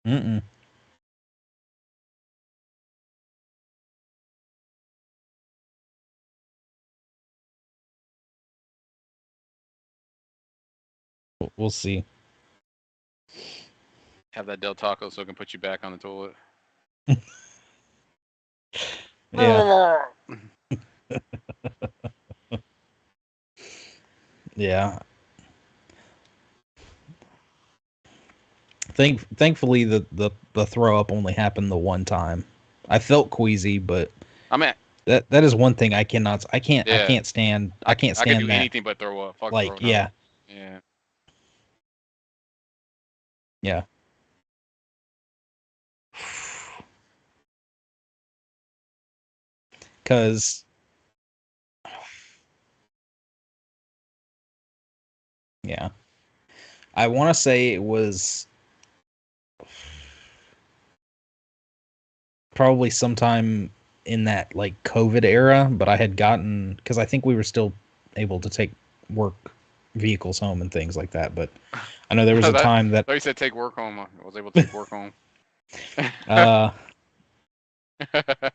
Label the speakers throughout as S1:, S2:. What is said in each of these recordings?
S1: Mm-mm. We'll see.
S2: Have that Del Taco so I can put you back on the toilet.
S1: Yeah. Yeah. Thankfully, the throw up only happened the one time. I felt queasy, but
S2: I mean,
S1: that is one thing I cannot. I
S2: yeah,
S1: can't stand. I can't
S2: I could do
S1: stand that.
S2: anything but throw up. Fuck
S1: Like,
S2: throwing up.
S1: yeah,
S2: Yeah.
S1: yeah. Cause yeah, I want to say it was probably sometime in that like COVID era, but I had gotten because I think we were still able to take work vehicles home and things like that. But I know there was a
S2: that,
S1: time that
S2: thought you said take work home. I was able to take work home.
S1: uh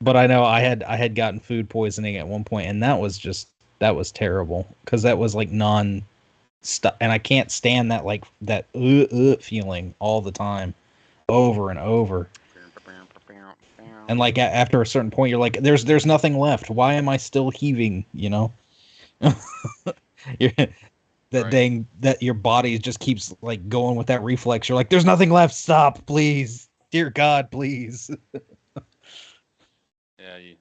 S1: but I know I had gotten food poisoning at one point, and that was terrible because that was like non stuff, and I can't stand that like that feeling all the time, over and over. And like after a certain point, you're like, there's nothing left. Why am I still heaving? You know, you're, that
S2: Right.
S1: dang that your body just keeps like going with that reflex. You're like, there's nothing left. Stop, please, dear God, please.
S2: Yeah. You,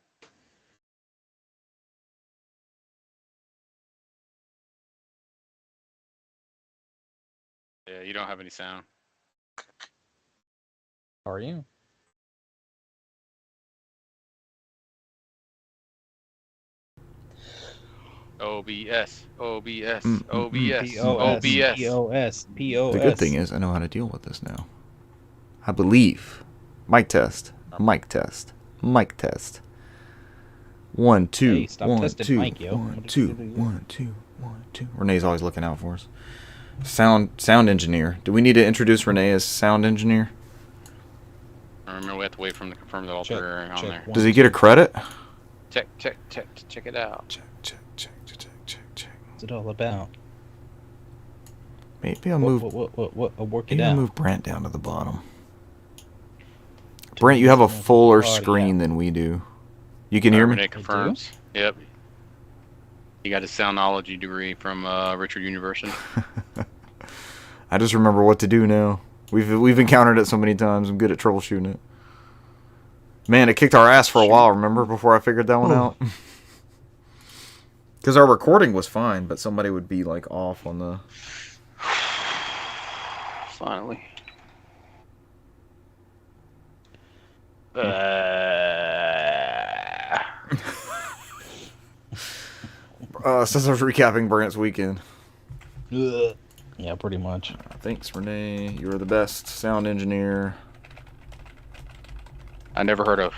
S2: yeah. You don't have any sound.
S1: How are you?
S2: OBS. OBS. OBS.
S1: POS,
S2: OBS.
S1: POS,
S3: The good thing
S1: POS.
S3: is I know how to deal with this now. I believe. Mic test. Mic test. Mic test. 1, 2,
S1: Hey, stop
S3: 1,
S1: testing
S3: 2,
S1: Mike, yo.
S3: 1, 2, 1, 2, 1, 2. Renee's always looking out for us. Sound engineer. Do we need to introduce Renee as sound engineer?
S2: I remember we have to wait for him to confirm that all
S1: Check,
S2: three are on
S1: check.
S2: there.
S3: Does he get a credit?
S2: Check it out.
S3: Check.
S1: What's it all about?
S3: Maybe I'll move.
S1: What? I'll work it
S3: Maybe I'll
S1: out.
S3: move Brent down to the bottom. Brent, you have a fuller screen than we do. You can hear me?
S2: Renee confirms. Yep. He got his soundology degree from Richard University.
S3: I just remember what to do now. We've encountered it so many times. I'm good at troubleshooting it. Man, it kicked our ass for a while, remember, before I figured that one out? Because our recording was fine, but somebody would be, like, off on the...
S2: Finally.
S3: Since I was recapping Brant's weekend.
S1: Yeah, pretty much.
S3: Thanks, Renee. You're the best sound engineer.
S2: I never heard of.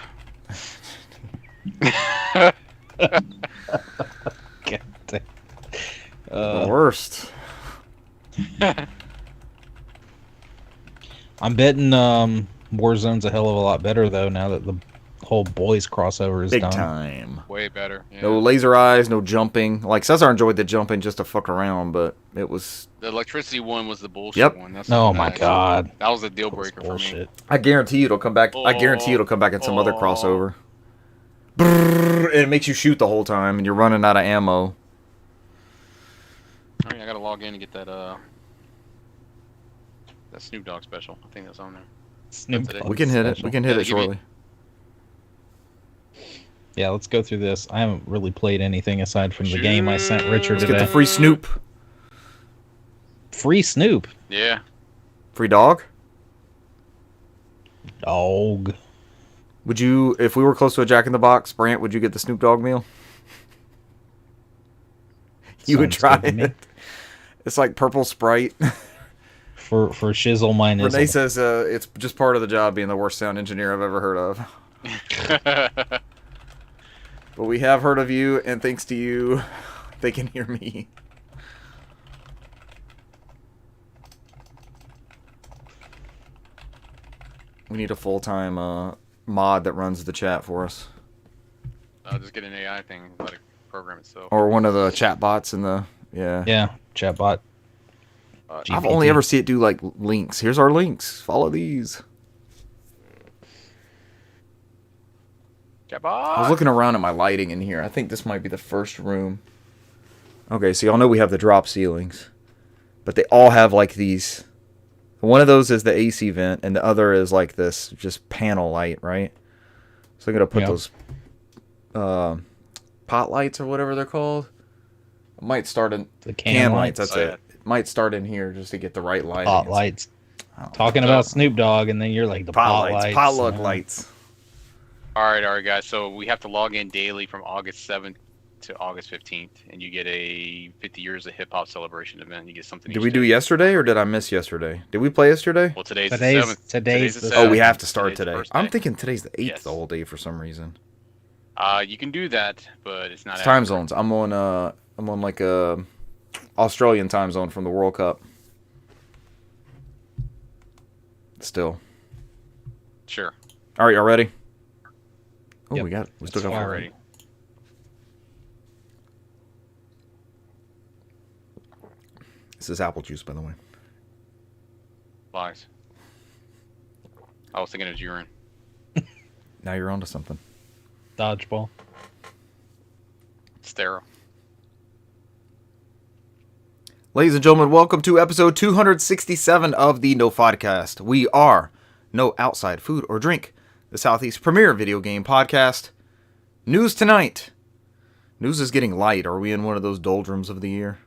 S3: The worst.
S1: I'm betting Warzone's a hell of a lot better though now that the whole boys crossover is
S3: Big
S1: done.
S3: time.
S2: Way better. Yeah.
S3: No laser eyes, no jumping. Like, Cesar enjoyed the jumping just to fuck around, but it was...
S2: The electricity one was the bullshit one. That's
S1: Oh my god.
S2: That was a deal breaker for me.
S3: I guarantee it'll come back. I guarantee it'll come back in some other crossover. Brrr, and it makes you shoot the whole time, and you're running out of ammo.
S2: Alright, I gotta log in and get that Snoop Dogg special. I think that's on there.
S1: Snoop Dogg
S3: We can hit it.
S1: special.
S3: We can hit it shortly.
S1: Yeah, let's go through this. I haven't really played anything aside from the game I sent Richard
S3: Let's
S1: today.
S3: get the free Snoop.
S1: Free Snoop.
S2: Yeah.
S3: Free dog?
S1: Dog.
S3: Would you, if we were close to a Jack in the Box, Brant, would you get the Snoop Dogg meal? You would
S1: Sounds
S3: try
S1: good to me.
S3: it. It's like purple Sprite.
S1: For shizzle my nizzle.
S3: Renee says it's just part of the job being the worst sound engineer I've ever heard of. But we have heard of you, and thanks to you, they can hear me. We need a full-time mod that runs the chat for us.
S2: I'll just get an AI thing, let it program itself.
S3: Or one of the chat bots in the... Yeah.
S1: Yeah, chatbot.
S3: I've only ever seen it do, like, links. Here's our links. Follow these.
S2: Chatbot!
S3: I was looking around at my lighting in here. I think this might be the first room. Okay, so y'all know we have the drop ceilings. But they all have, like, these... One of those is the AC vent, and the other is, like, this just panel light, right? So I'm going to put those pot lights or whatever they're called. It might start in...
S1: The can lights.
S3: That's it. It might start in here just to get the right lighting.
S1: Pot lights. Talking about Snoop Dogg, and then you're like, the pot lights.
S3: Potluck lights.
S2: All right, guys. So we have to log in daily from August 7th to August 15th, and you get a 50 years of hip hop celebration event. You get something.
S3: Did we do yesterday, or did I miss yesterday? Did we play yesterday?
S2: Well, today's the 7th.
S1: Today's the
S2: 7th.
S3: Oh, we have to start
S2: Today's
S3: today. I'm thinking today's the 8th the whole day for some reason.
S2: You can do that, but it's not.
S3: It's time zones. I'm on like a Australian time zone from the World Cup. Still.
S2: Sure.
S3: All right, y'all ready? Oh,
S1: Yep.
S3: we still got
S2: Ready.
S3: This is apple juice, by the way.
S2: Lies. I was thinking it was urine.
S3: Now you're onto something.
S1: Dodgeball.
S2: Sterile.
S3: Ladies and gentlemen, welcome to episode 267 of the NOFODcast. We are No Outside Food or Drink, the Southeast premier video game podcast. News tonight. News is getting light. Are we in one of those doldrums of the year?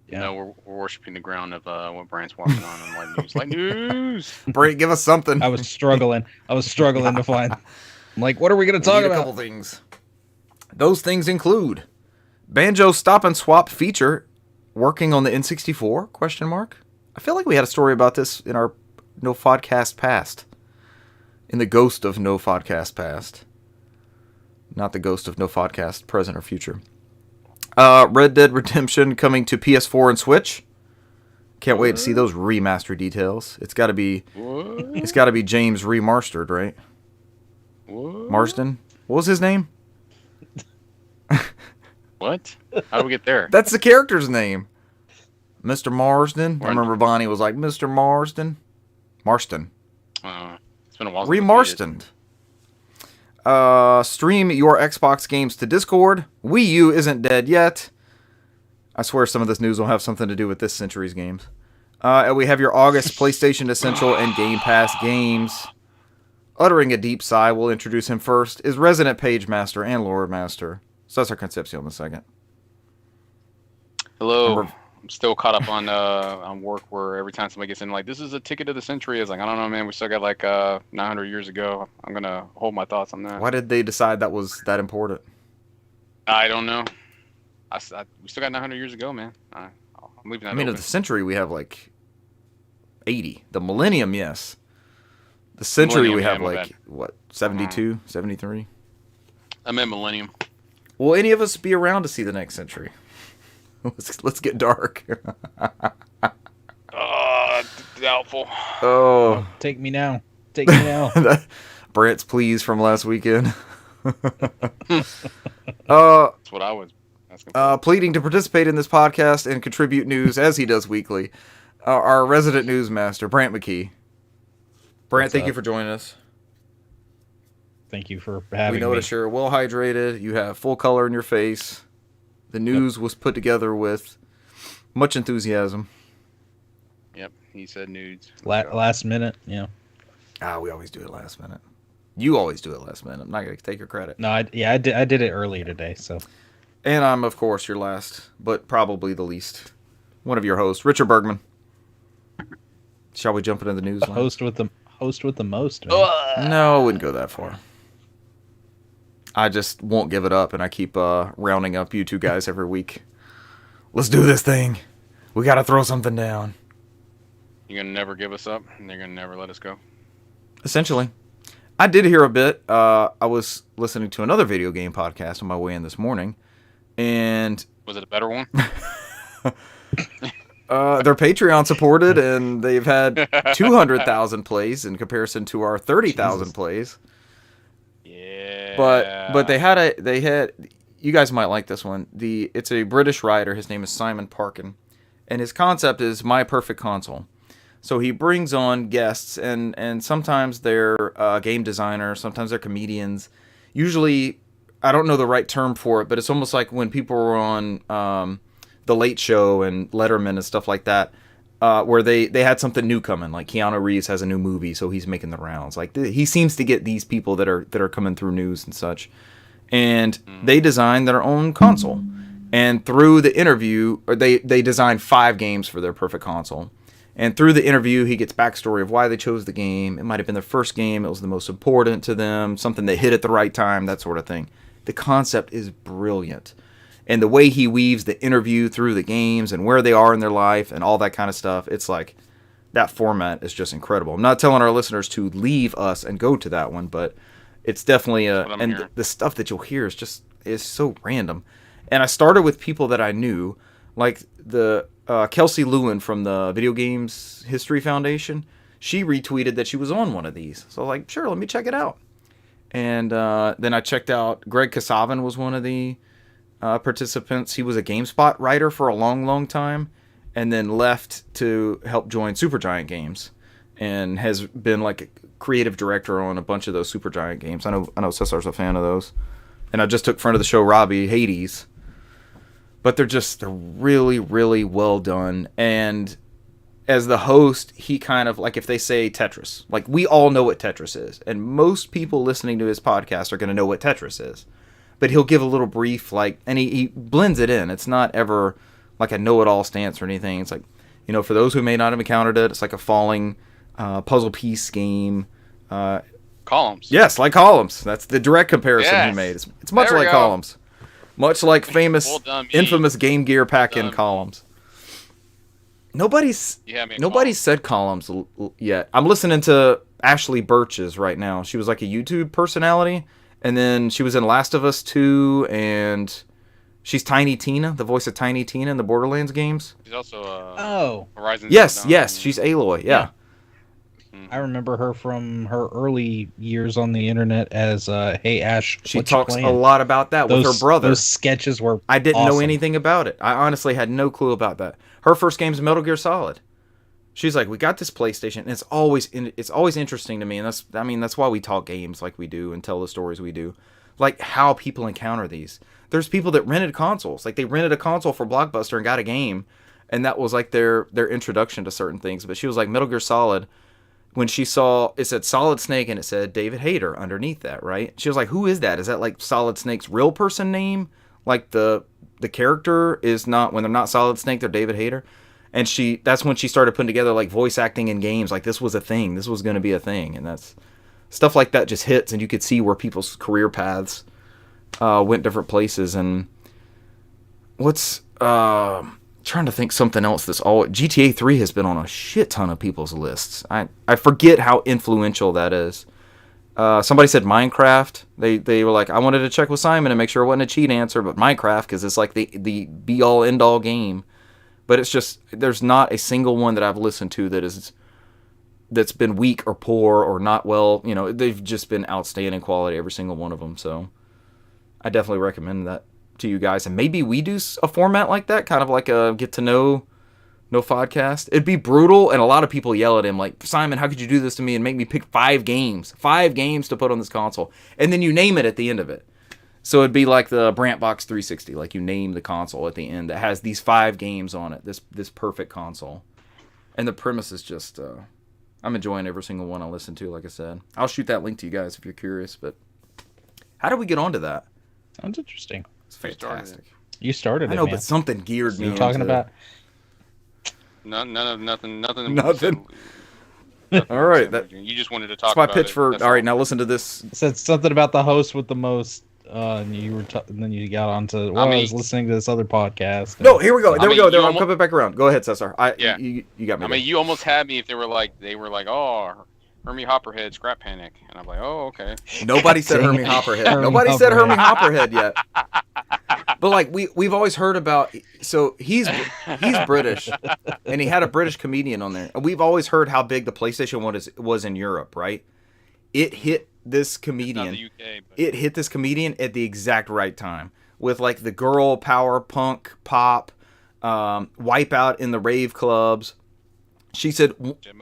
S2: Yeah. No, we're worshiping the ground of what Brandt's walking on light news. Light news.
S3: Brent, give us something.
S1: I was struggling to find. I'm like, what are we going to talk about?
S3: A couple things. Those things include Banjo Stop and Swap feature working on the N64? Question mark. I feel like we had a story about this in our NOFODcast past. In the Ghost of NOFODcast past. Not the Ghost of NOFODcast present or future. Red Dead Redemption coming to PS4 and Switch. Can't wait to see those remaster details. It's got to be James remastered, right?
S2: What?
S3: Marsden? What was his name?
S2: What? How do we get there?
S3: That's the character's name. Mr. Marsden. I
S2: What?
S3: remember Bonnie was like, Mr. Marsden. Marston.
S2: It's been a while. Since
S3: Remarstoned. Stream your Xbox games to Discord. Wii U isn't dead yet. I swear some of this news will have something to do with this century's games. And we have your August PlayStation Essential and Game Pass games. Uttering a deep sigh, we'll introduce him first, is Resident Page Master and Lore Master. So that's our Concepcion in a second.
S2: Hello. I'm still caught up on work where every time somebody gets in, like, this is a ticket of the century. It's like, I don't know, man. We still got like 900 years ago. I'm going to hold my thoughts on that.
S3: Why did they decide that was that important?
S2: I don't know. We still got 900 years ago, man. I'm leaving that
S3: I mean,
S2: open.
S3: of the century, we have like 80. The millennium, yes. The century,
S2: Millennium,
S3: we
S2: yeah,
S3: have
S2: my
S3: like,
S2: bad.
S3: what, 72, 73?
S2: I meant millennium.
S3: Will any of us be around to see the next century? Let's get dark.
S2: Doubtful.
S3: Oh.
S1: Take me now. Take me now.
S3: Brent's pleas from last weekend.
S2: That's what I was asking for.
S3: Pleading to participate in this podcast and contribute news as he does weekly. Our resident newsmaster, Brant McKee. Brant, thank you for joining us.
S1: Thank you for having me.
S3: We notice you're well hydrated. You have full color in your face. The news was put together with much enthusiasm.
S2: Yep, he said nudes.
S1: Last minute, yeah.
S3: We always do it last minute. You always do it last minute. I'm not going to take your credit.
S1: No, I did it earlier today, so.
S3: And I'm, of course, your last, but probably the least. One of your hosts, Richard Bergman. Shall we jump into the news?
S1: Host with the most, man.
S3: No, I wouldn't go that far. I just won't give it up, and I keep rounding up you two guys every week. Let's do this thing. We got to throw something down.
S2: You're going to never give us up, and you're going to never let us go?
S3: Essentially. I did hear a bit. I was listening to another video game podcast on my way in this morning, and...
S2: Was it a better one?
S3: They're Patreon supported, and they've had 200,000 plays in comparison to our 30,000 plays.
S2: Yeah.
S3: But they had you guys might like this one. It's a British writer. His name is Simon Parkin, and his concept is My Perfect Console. So he brings on guests, and sometimes they're game designers, sometimes they're comedians. Usually, I don't know the right term for it, but it's almost like when people were on The Late Show and Letterman and stuff like that, where they had something new coming. Like Keanu Reeves has a new movie, so he's making the rounds. Like he seems to get these people that are coming through news and such, and they design their own console. And through the interview, or they design 5 games for their perfect console. And through the interview, he gets backstory of why they chose the game. It might have been their first game. It was the most important to them. Something that hit at the right time, that sort of thing. The concept is brilliant. And the way he weaves the interview through the games and where they are in their life and all that kind of stuff, it's like that format is just incredible. I'm not telling our listeners to leave us and go to that one, but it's definitely the stuff that you'll hear is so random. And I started with people that I knew, like the Kelsey Lewin from the Video Games History Foundation. She retweeted that she was on one of these. So I was like, sure, let me check it out. And then I checked out Greg Kasavin was one of the participants. He was a GameSpot writer for a long, long time, and then left to help join Supergiant Games, and has been like a creative director on a bunch of those Supergiant games. I know Cesar's a fan of those. And I just took friend of the show Robbie Hades. But they're really, really well done. And as the host, he kind of, like if they say Tetris, like we all know what Tetris is. And most people listening to his podcast are going to know what Tetris is. But he'll give a little brief, like, and he blends it in. It's not ever like a know-it-all stance or anything. It's like, for those who may not have encountered it, it's like a falling puzzle piece game.
S2: Columns.
S3: Yes, like Columns. That's the direct comparison he made. It's much like
S2: go.
S3: Columns. Much like famous, infamous Game Gear pack-in Columns. Nobody's said Columns yet. I'm listening to Ashley Birch's right now. She was like a YouTube personality, and then she was in Last of Us 2, and she's Tiny Tina, the voice of Tiny Tina in the Borderlands games.
S2: She's also
S3: Horizon. Yes, she's Aloy. Yeah.
S1: I remember her from her early years on the internet as Hey Ash.
S3: She talks a lot about that with her brother.
S1: Those sketches were
S3: I didn't
S1: awesome.
S3: know anything about it. I honestly had no clue about that. Her first game's Metal Gear Solid. She's like, we got this PlayStation, and it's always interesting to me, and that's why we talk games like we do and tell the stories we do, like how people encounter these. There's people that rented consoles, like they rented a console for Blockbuster and got a game, and that was like their introduction to certain things. But she was like, Metal Gear Solid. When she saw, it said Solid Snake and it said David Hayter underneath that, right? She was like, who is that? Is that like Solid Snake's real person name? Like the character is not, when they're not Solid Snake, they're David Hayter. And that's when she started putting together like voice acting in games. Like this was a thing. This was going to be a thing. And that's stuff like that just hits, and you could see where people's career paths went different places. And trying to think something else GTA 3 has been on a shit ton of people's lists. I forget how influential that is. Somebody said Minecraft. They were like, I wanted to check with Simon and make sure it wasn't a cheat answer, but Minecraft, because it's like the be-all, end-all game. But it's just, there's not a single one that I've listened to that's been weak or poor or not well. They've just been outstanding quality, every single one of them. So I definitely recommend that to you guys, and maybe we do a format like that, kind of like a get to know NOFODcast. It'd be brutal, and a lot of people yell at him like, Simon, how could you do this to me and make me pick 5 games to put on this console, and then you name it at the end of it. So it'd be like the Brantbox 360, like you name the console at the end that has these 5 games on it, this perfect console. And the premise is just I'm enjoying every single one I listen to. Like I said, I'll shoot that link to you guys if you're curious. But how did we get onto that?
S1: Sounds interesting.
S3: It's fantastic.
S1: You started it,
S3: I know,
S1: man.
S3: but something geared me.
S1: You're talking about
S2: nothing.
S3: All right,
S2: you just wanted to talk.
S3: That's my
S2: about
S3: pitch
S2: it.
S3: for.
S2: That's
S3: All right, now listen to this.
S1: It said something about the host with the most. And you were, and then you got onto. Well, I was listening to this other podcast.
S3: No, here we go. There we go. I'm coming back around. Go ahead, Cesar. You got me.
S2: I mean, you almost had me if they were like, oh, Hermie Hopperhead, Scrap Panic, and I'm like, oh, okay.
S3: Nobody said Hermie Hopperhead. Nobody said Hermie Hopperhead yet. But like we've always heard about. So he's British, and he had a British comedian on there. And we've always heard how big the PlayStation 1 was in Europe, right? It hit this comedian.
S2: It's not the UK, but...
S3: It hit this comedian at the exact right time with like the girl power punk pop, Wipeout in the rave clubs. She said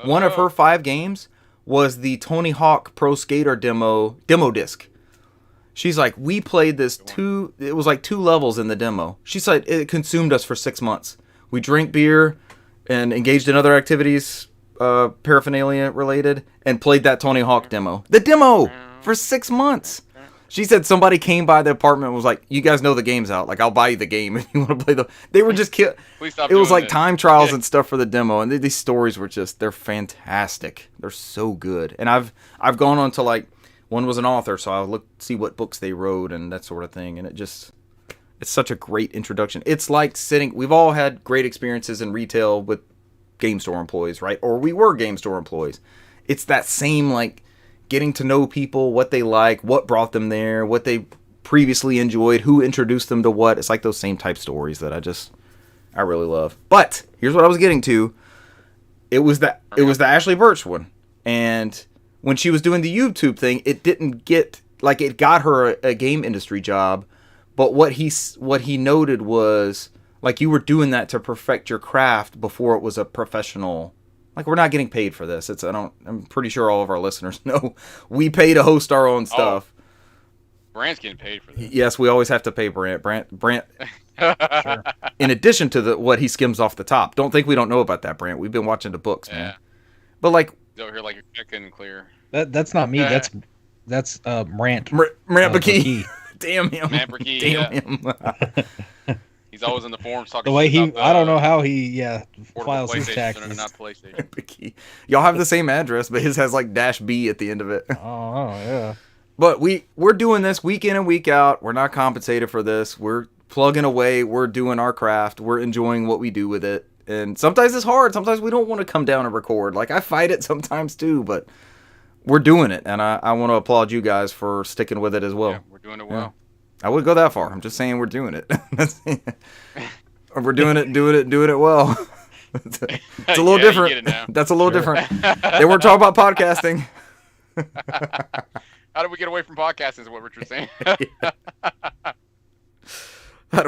S3: one of her 5 games was the Tony Hawk Pro Skater demo disc. She's like, we played this it was like 2 levels in the demo. She said it consumed us for 6 months. We drank beer and engaged in other activities, paraphernalia related, and played that Tony Hawk demo. The demo for 6 months. She said somebody came by the apartment and was like, you guys know the game's out. Like, I'll buy you the game if you want to play the... They were just... It was like time trials and stuff for the demo. And these stories were just... They're fantastic. They're so good. And I've gone on to like... One was an author, so I'll see what books they wrote and that sort of thing. And it's such a great introduction. It's like we've all had great experiences in retail with game store employees, right? Or we were game store employees. It's that same, like, getting to know people, what they like, what brought them there, what they previously enjoyed, who introduced them to what. It's like those same type stories that I really love. But here's what I was getting to. It was the Ashley Birch one. And when she was doing the YouTube thing, it didn't get, like, it got her a game industry job. But what he noted was, like, you were doing that to perfect your craft before it was a professional. Like, we're not getting paid for this. I'm pretty sure all of our listeners know we pay to host our own stuff.
S2: Oh, Brant's getting paid for this.
S3: Yes, we always have to pay Brant. Sure. In addition to what he skims off the top. Don't think we don't know about that, Brant. We've been watching the books, man. But like,
S2: he's over here like you're checking clear.
S1: That's not me. That's Brant.
S3: Brant McKee. Damn him.
S2: Brant McKee.
S3: Damn him.
S2: He's always in the forums talking.
S1: The way I don't know how he
S2: files
S1: his taxes.
S2: Not PlayStation.
S3: Y'all have the same address, but his has like -B at the end of it.
S1: Oh yeah.
S3: But we're doing this week in and week out. We're not compensated for this. We're plugging away. We're doing our craft. We're enjoying what we do with it. And sometimes it's hard. Sometimes we don't want to come down and record. Like, I fight it sometimes too, but we're doing it. And I want to applaud you guys for sticking with it as well.
S2: Yeah, we're doing it well.
S3: Yeah. I wouldn't go that far. I'm just saying we're doing it. We're doing it well. It's a little different. That's a little different. They weren't talking about podcasting.
S2: How do we get away from podcasting is what Richard's saying.
S3: How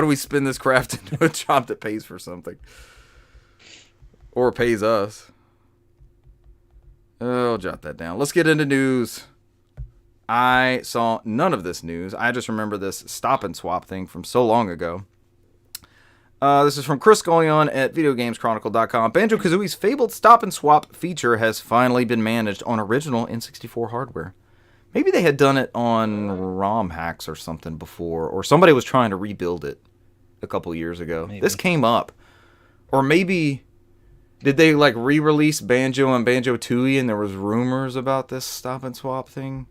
S3: do we spin this craft into a job that pays for something? Or pays us? Oh, I'll jot that down. Let's get into news. I saw none of this news. I just remember this stop and swap thing from so long ago. This is from Chris going on at VideoGamesChronicle.com. Banjo-Kazooie's fabled stop and swap feature has finally been managed on original N64 hardware. Maybe they had done it on ROM hacks or something before, or somebody was trying to rebuild it a couple years ago. Maybe. This came up. Or maybe, did they like re-release Banjo and Banjo-Tooie and there was rumors about this stop and swap thing?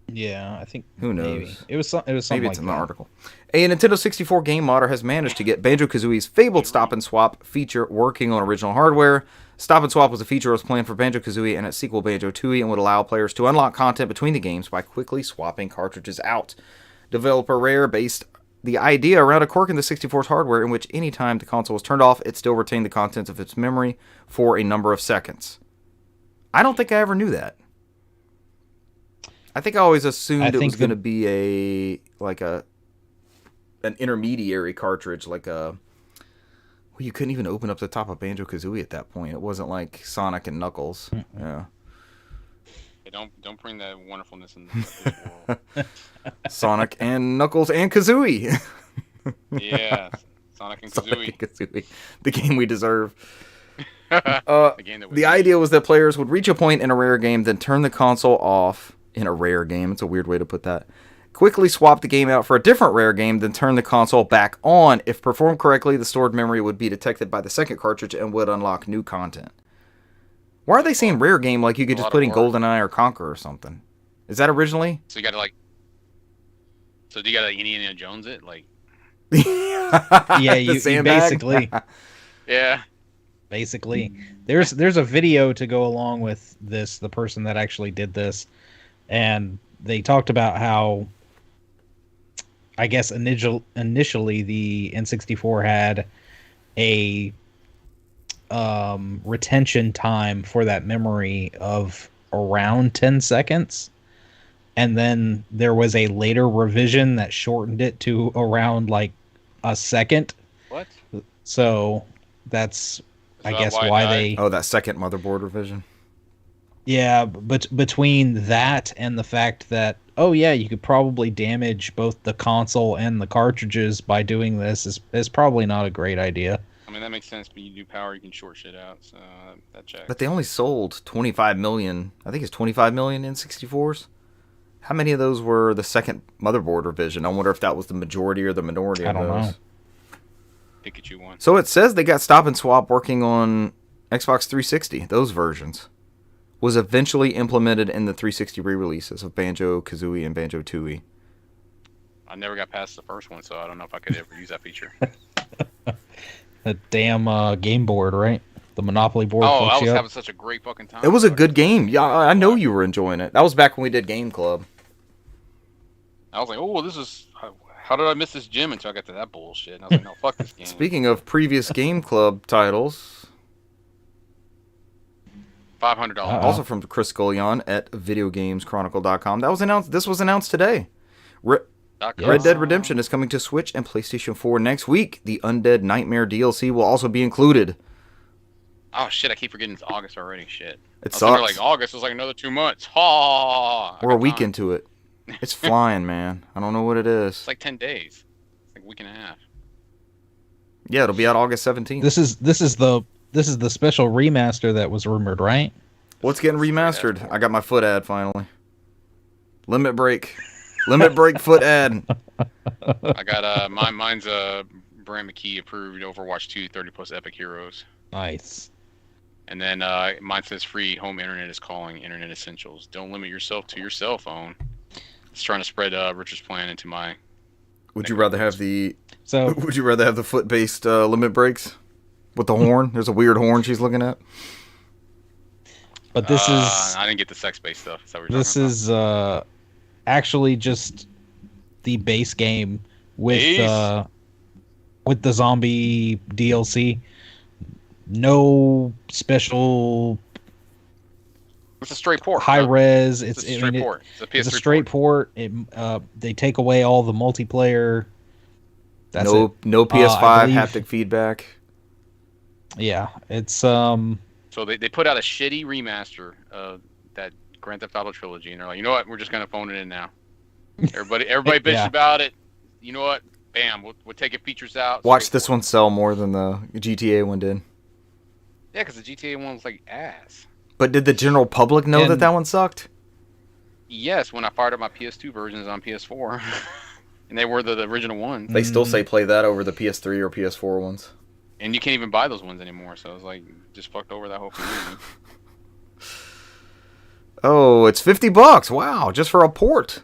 S1: Yeah, I think.
S3: Who knows?
S1: Maybe. It was something.
S3: Maybe it's in the article. A Nintendo 64 game modder has managed to get Banjo-Kazooie's fabled stop and swap feature working on original hardware. Stop and swap was a feature that was planned for Banjo-Kazooie and its sequel Banjo-Tooie and would allow players to unlock content between the games by quickly swapping cartridges out. Developer Rare based the idea around a quirk in the 64's hardware in which any time the console was turned off, it still retained the contents of its memory for a number of seconds. I don't think I ever knew that. I think I always assumed it was going to be an intermediary cartridge, like a... Well, you couldn't even open up the top of Banjo-Kazooie at that point. It wasn't like Sonic and Knuckles. Mm-hmm. Yeah.
S2: Hey, don't bring that wonderfulness in the world.
S3: Sonic and Knuckles and Kazooie.
S2: Yeah, Sonic and Kazooie.
S3: The game we deserve. The idea was that players would reach a point in a rare game, then turn the console off. In a rare game, it's a weird way to put that. Quickly swap the game out for a different rare game, then turn the console back on. If performed correctly, the stored memory would be detected by the second cartridge and would unlock new content. Why are they saying rare game like you could just put in GoldenEye or Conquer or something? Is that originally?
S2: So you gotta So do you gotta Indiana Jones it? Like
S1: Yeah, you basically.
S2: Yeah.
S1: Basically. There's a video to go along with this, the person that actually did this. And they talked about how I guess initially the N64 had a retention time for that memory of around 10 seconds. And then there was a later revision that shortened it to around like a second.
S2: What?
S1: So that's, I
S2: that
S1: guess,
S2: why it
S1: why
S2: died?
S1: they.
S3: Oh, that second motherboard revision.
S1: Yeah, but between that and the fact that, oh yeah, you could probably damage both the console and the cartridges by doing this is probably not a great idea.
S2: I mean, that makes sense, but you do power, you can short shit out, so that checks.
S3: But they only sold 25 million. I think it's 25 million N64s. How many of those were the second motherboard revision? I wonder if that was the majority or the minority of those.
S1: I don't know.
S2: Pikachu one.
S3: So it says they got Stop and Swap working on Xbox 360. Those versions was eventually implemented in the 360 re-releases of Banjo-Kazooie and Banjo-Tooie.
S2: I never got past the first one, so I don't know if I could ever use that feature.
S1: The damn game board, right? The Monopoly board.
S2: Oh, I
S1: fucks
S2: was
S1: you up.
S2: having such a great fucking time.
S3: It was a good game. Yeah, I know you were enjoying it. That was back when we did Game Club.
S2: I was like, oh, this is... How did I miss this gym until I got to that bullshit? And I was like, no, fuck this game.
S3: Speaking of previous Game Club titles,
S2: $500.
S3: also from Chris Gullion at VideoGamesChronicle.com. That was announced. This was announced today. Red Dead Redemption is coming to Switch and PlayStation 4 next week. The Undead Nightmare DLC will also be included.
S2: Oh shit! I keep forgetting it's August already. Shit.
S3: It
S2: I was
S3: sucks.
S2: like August was like another 2 months. Ha!
S3: We're a week into it. It's flying, man. I don't know what it is.
S2: It's like 10 days. It's like a week and a half.
S3: Yeah, it'll be out August 17th.
S1: This is the special remaster that was rumored, right?
S3: What's getting remastered? I got my foot ad finally. Limit Break foot ad.
S2: I got mine's Brand McKee approved Overwatch 2 30 plus epic heroes.
S1: Nice.
S2: And then mine says free home internet is calling, internet essentials. Don't limit yourself to your cell phone. It's trying to spread Richard's plan into my.
S3: Would you rather have the
S1: So
S3: foot-based limit breaks with the horn? There's a weird horn she's looking at.
S1: but this is
S2: I didn't get the sex-based stuff. Is that what you're
S1: this
S2: talking
S1: is actually just the base game with the zombie DLC. No special
S2: about? It's a straight port.
S1: high res.
S2: It's a straight port. It's a PS3
S1: It's a straight port. They take away all the multiplayer. That's it.
S3: No
S1: I
S3: PS5
S1: believe-
S3: haptic feedback.
S1: Yeah, it's
S2: So they put out a shitty remaster of that Grand Theft Auto trilogy, and they're like, you know what? We're just gonna phone it in now. Everybody bitched
S1: Yeah.
S2: about it. You know what? Bam, we're taking features out.
S3: Watch
S2: straight
S3: this
S2: port.
S3: one sell more than the GTA one did.
S2: Yeah, because the GTA one was like ass.
S3: But did the general public know
S1: And-
S3: that one sucked?
S2: Yes, when I fired up my PS2 versions on PS4, and they were the original ones,
S3: They still say play that over the PS3 or PS4 ones.
S2: and you can't even buy those ones anymore. So I was like, just fucked over that whole community.
S3: Oh, it's $50. Wow, just for a port.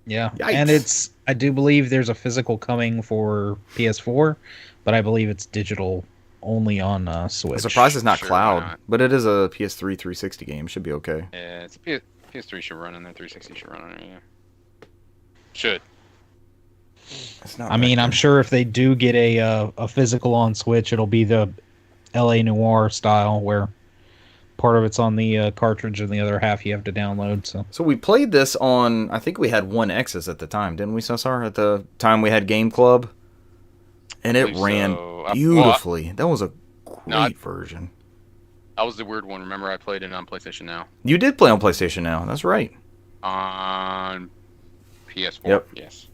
S1: Yeah,
S3: Yikes.
S1: and I do believe there's a physical coming for PS4, but I believe it's digital only on Switch.
S3: I'm surprised it's not
S2: Sure,
S3: cloud,
S2: why not?
S3: but it is a PS3 360 game. Should be okay.
S2: Yeah, it's a PS3 should run on there, 360 should run on there. Yeah, should.
S3: It's not
S1: I mean,
S3: bad.
S1: I'm sure if they do get a physical on Switch, it'll be the LA Noire style, where part of it's on the cartridge and the other half you have to download.
S3: So we played this on, I think we had 1X's at the time, didn't we, Cesar? At the time we had Game Club? And it
S2: believe
S3: ran
S2: so.
S3: beautifully. That was a great
S2: No,
S3: version.
S2: I was the weird one. Remember, I played it on PlayStation Now.
S3: You did play on PlayStation Now. That's right.
S2: On PS4.
S3: Yep.
S2: Yes.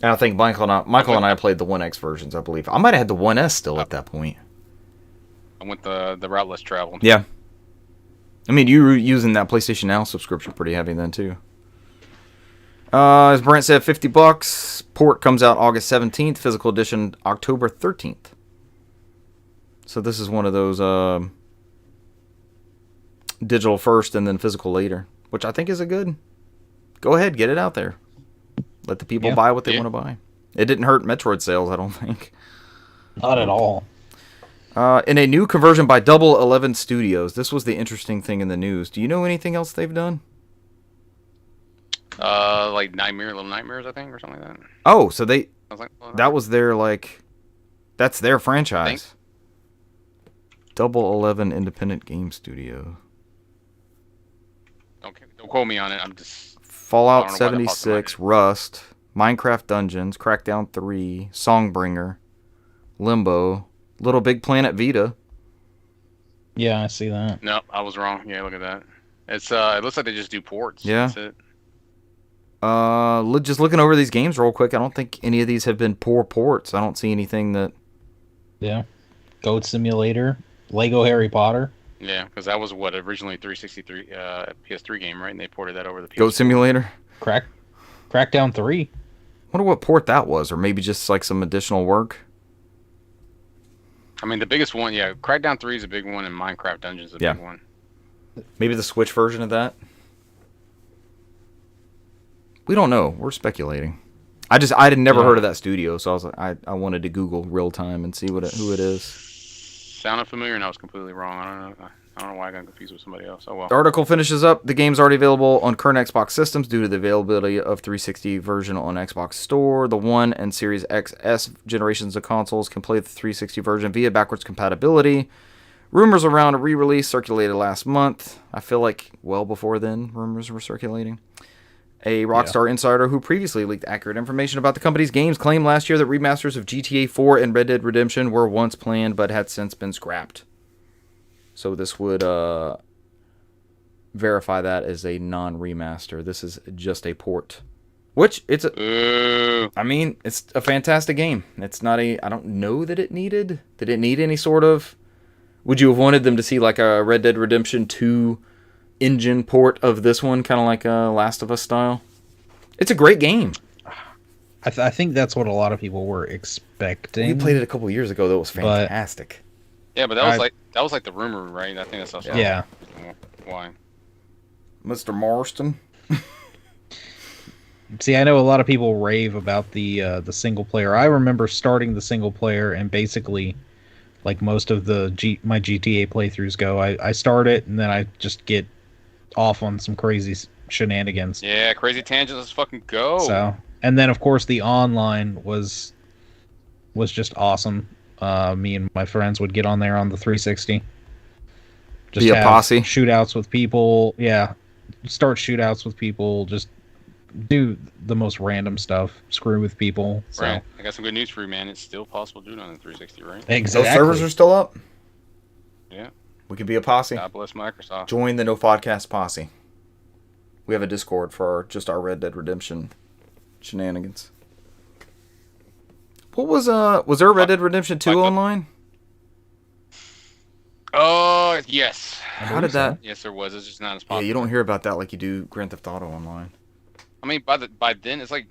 S3: And I think Michael and I played the 1X versions, I believe. I might have had the 1S still at that point.
S2: I went the route less traveled.
S3: Yeah. I mean, you were using that PlayStation Now subscription pretty heavy then, too. As Brent said, $50. Port comes out August 17th. Physical edition October 13th. So this is one of those digital first and then physical later, which I think is a good. Go ahead, get it out there. Let the people buy what they want to buy. It didn't hurt Metroid sales, I don't think.
S1: Not at all.
S3: In a new conversion by Double 11 Studios, this was the interesting thing in the news. Do you know anything else they've done?
S2: Like Little Nightmares, I think, or something like that.
S3: Oh, so they
S2: I was like,
S3: that was their that's their franchise. Double 11 Independent Game Studio.
S2: don't quote me on it. I'm just I
S3: Fallout
S2: don't know why that popped in my
S3: 76,
S2: head.
S3: Rust, Minecraft Dungeons, Crackdown 3, Songbringer, Limbo, Little Big Planet Vita.
S1: Yeah, I see that.
S2: No, I was wrong. Yeah, look at that. It's it looks like they just do ports.
S3: Yeah.
S2: That's it.
S3: Just looking over these games real quick, I don't think any of these have been poor ports. I don't see anything that...
S1: Yeah. Goat Simulator, Lego Harry Potter.
S2: Yeah, because that was what originally 363 PS3 game, right? And they ported that over the PS4.
S3: Goat Simulator?
S1: Crackdown 3.
S3: Wonder what port that was, or maybe just like some additional work.
S2: I mean, the biggest one, yeah, Crackdown 3 is a big one, and Minecraft Dungeons is a
S3: Yeah.
S2: big one.
S3: Maybe the Switch version of that? We don't know. We're speculating. I had never heard of that studio, so I was like, I wanted to Google real time and see who it is.
S2: Sounded familiar, and I was completely wrong. I don't know why I got confused with somebody else. Oh well.
S3: The article finishes up. The game's already available on current Xbox systems due to the availability of 360 version on Xbox Store. The One and Series XS generations of consoles can play the 360 version via backwards compatibility. Rumors around a re-release circulated last month. I feel like well before then, rumors were circulating. A Rockstar insider who previously leaked accurate information about the company's games claimed last year that remasters of GTA 4 and Red Dead Redemption were once planned but had since been scrapped. So this would verify that as a non-remaster. This is just a port. Which, it's I mean, it's a fantastic game. It's not I don't know that it needed... Did it need any sort of... Would you have wanted them to see like a Red Dead Redemption 2 engine port of this one, kind of like a Last of Us style? It's a great game.
S1: I think that's what a lot of people were expecting.
S3: We played it a couple years ago. That was fantastic.
S2: Yeah, but that was like the rumor, right? I think that's also
S1: yeah.
S2: Why?
S3: Mr. Marston.
S1: See, I know a lot of people rave about the single player. I remember starting the single player and basically, like most of my GTA playthroughs go, I start it and then I just get off on some crazy shenanigans.
S2: Yeah, crazy tangents. Let's fucking go.
S1: So, and then of course the online was just awesome. Me and my friends would get on there on the 360. Just
S3: be a posse.
S1: Shootouts with people. Yeah, start shootouts with people. Just do the most random stuff. Screw with people. So.
S2: Right. I got some good news for you, man. It's still possible to do it on the 360, right?
S1: Exactly.
S3: Those servers are still up.
S2: Yeah.
S3: We could be a posse.
S2: God bless Microsoft.
S3: Join the NOFODcast posse. We have a Discord for just our Red Dead Redemption shenanigans. What was there a Red Dead Redemption 2 online?
S2: Oh, yes.
S3: How did that?
S2: Yes, there was. It's just not as popular.
S3: Yeah, you don't hear about that like you do Grand Theft Auto Online.
S2: I mean, by then, it's like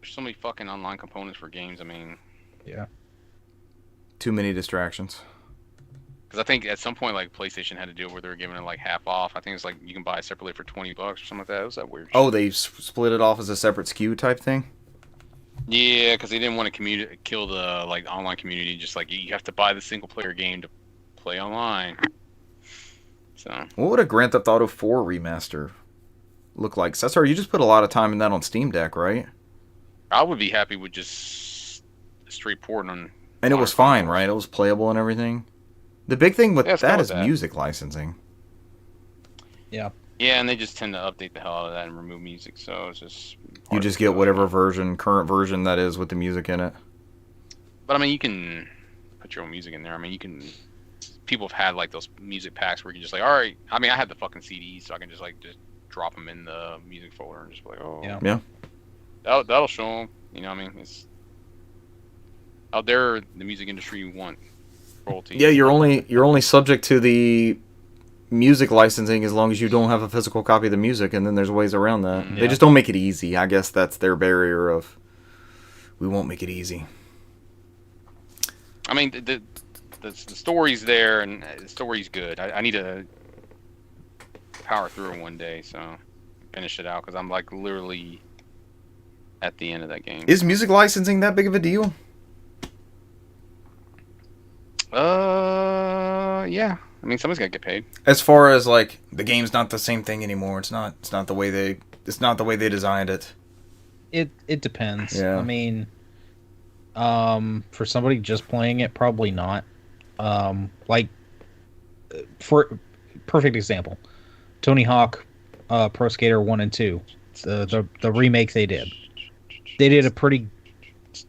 S2: there's so many fucking online components for games. I mean,
S1: yeah.
S3: Too many distractions.
S2: Because I think at some point, like PlayStation had to do it where they were giving it like half off. I think it's like you can buy it separately for $20 or something like that. Was that weird?
S3: Oh, they split it off as a separate SKU type thing.
S2: Yeah, because they didn't want to kill the like online community. Just like you have to buy the single player game to play online. So
S3: what would a Grand Theft Auto 4 remaster look like? Cesar, you just put a lot of time in that on Steam Deck, right?
S2: I would be happy with just straight porting on.
S3: And it was fine, right? It was playable and everything. The big thing with that is music licensing.
S1: Yeah.
S2: Yeah, and they just tend to update the hell out of that and remove music, so it's just...
S3: You just get whatever current version that is with the music in it.
S2: But, I mean, you can put your own music in there. I mean, you can... People have had, like, those music packs where you can just, like, alright... I mean, I have the fucking CDs, so I can just, like, just drop them in the music folder and just be like, oh...
S3: Yeah.
S2: That'll show them, you know what I mean? It's... Out there, the music industry want royalties.
S3: Yeah, you're only subject to the music licensing as long as you don't have a physical copy of the music, and then there's ways around that.
S1: Yeah.
S3: They just don't make it easy. I guess that's their barrier of, we won't make it easy.
S2: I mean, the story's there, and the story's good. I need to power through it one day, so finish it out, because I'm, like, literally at the end of that game.
S3: Is music licensing that big of a deal?
S2: Yeah. I mean, somebody's got to get paid.
S3: As far as, like, the game's not the same thing anymore. It's not the way it's not the way they designed it.
S1: It depends.
S3: Yeah.
S1: I mean, for somebody just playing it, probably not. Like, for perfect example, Tony Hawk, Pro Skater 1 and 2, the remake they did. They did a pretty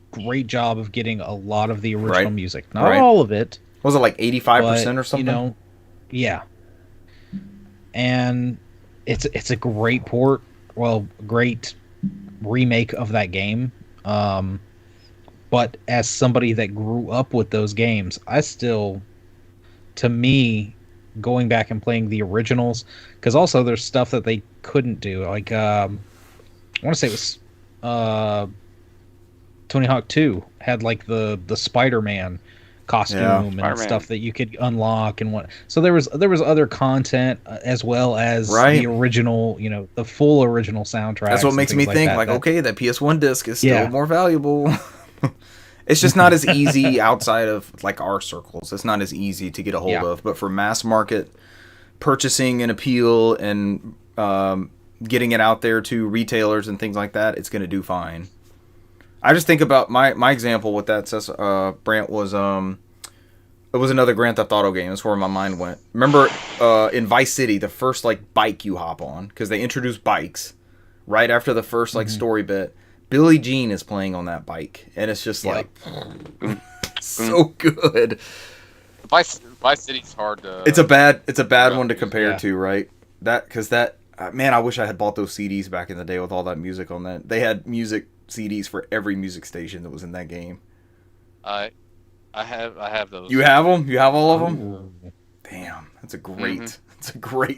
S1: great job of getting a lot of the original music. Not all of it.
S3: Was it like 85% or something?
S1: You know, yeah. And it's a great port. Well, great remake of that game. But as somebody that grew up with those games, I still, to me, going back and playing the originals, because also there's stuff that they couldn't do. Like, I want to say it was Tony Hawk 2 had like the Spider-Man costume and
S2: Spider-Man.
S1: stuff that you could unlock and what. So there was other content as well as the original, the full original soundtrack.
S3: That's what makes me think okay, that PS1 disc is still more valuable. It's just not as easy outside of like our circles. It's not as easy to get a hold of, but for mass market purchasing and appeal and getting it out there to retailers and things like that, it's going to do fine. I just think about my example with that, says Brant, was it was another Grand Theft Auto game. That's where my mind went. Remember in Vice City, the first like bike you hop on, because they introduced bikes right after the first like story bit. Billie Jean is playing on that bike, and it's just like so good.
S2: Vice City's hard to.
S3: It's a bad one to compare to, right? Man, I wish I had bought those CDs back in the day with all that music on that. They had music CDs for every music station that was in that game.
S2: I have those.
S3: You have them? You have all of them? Damn, that's a great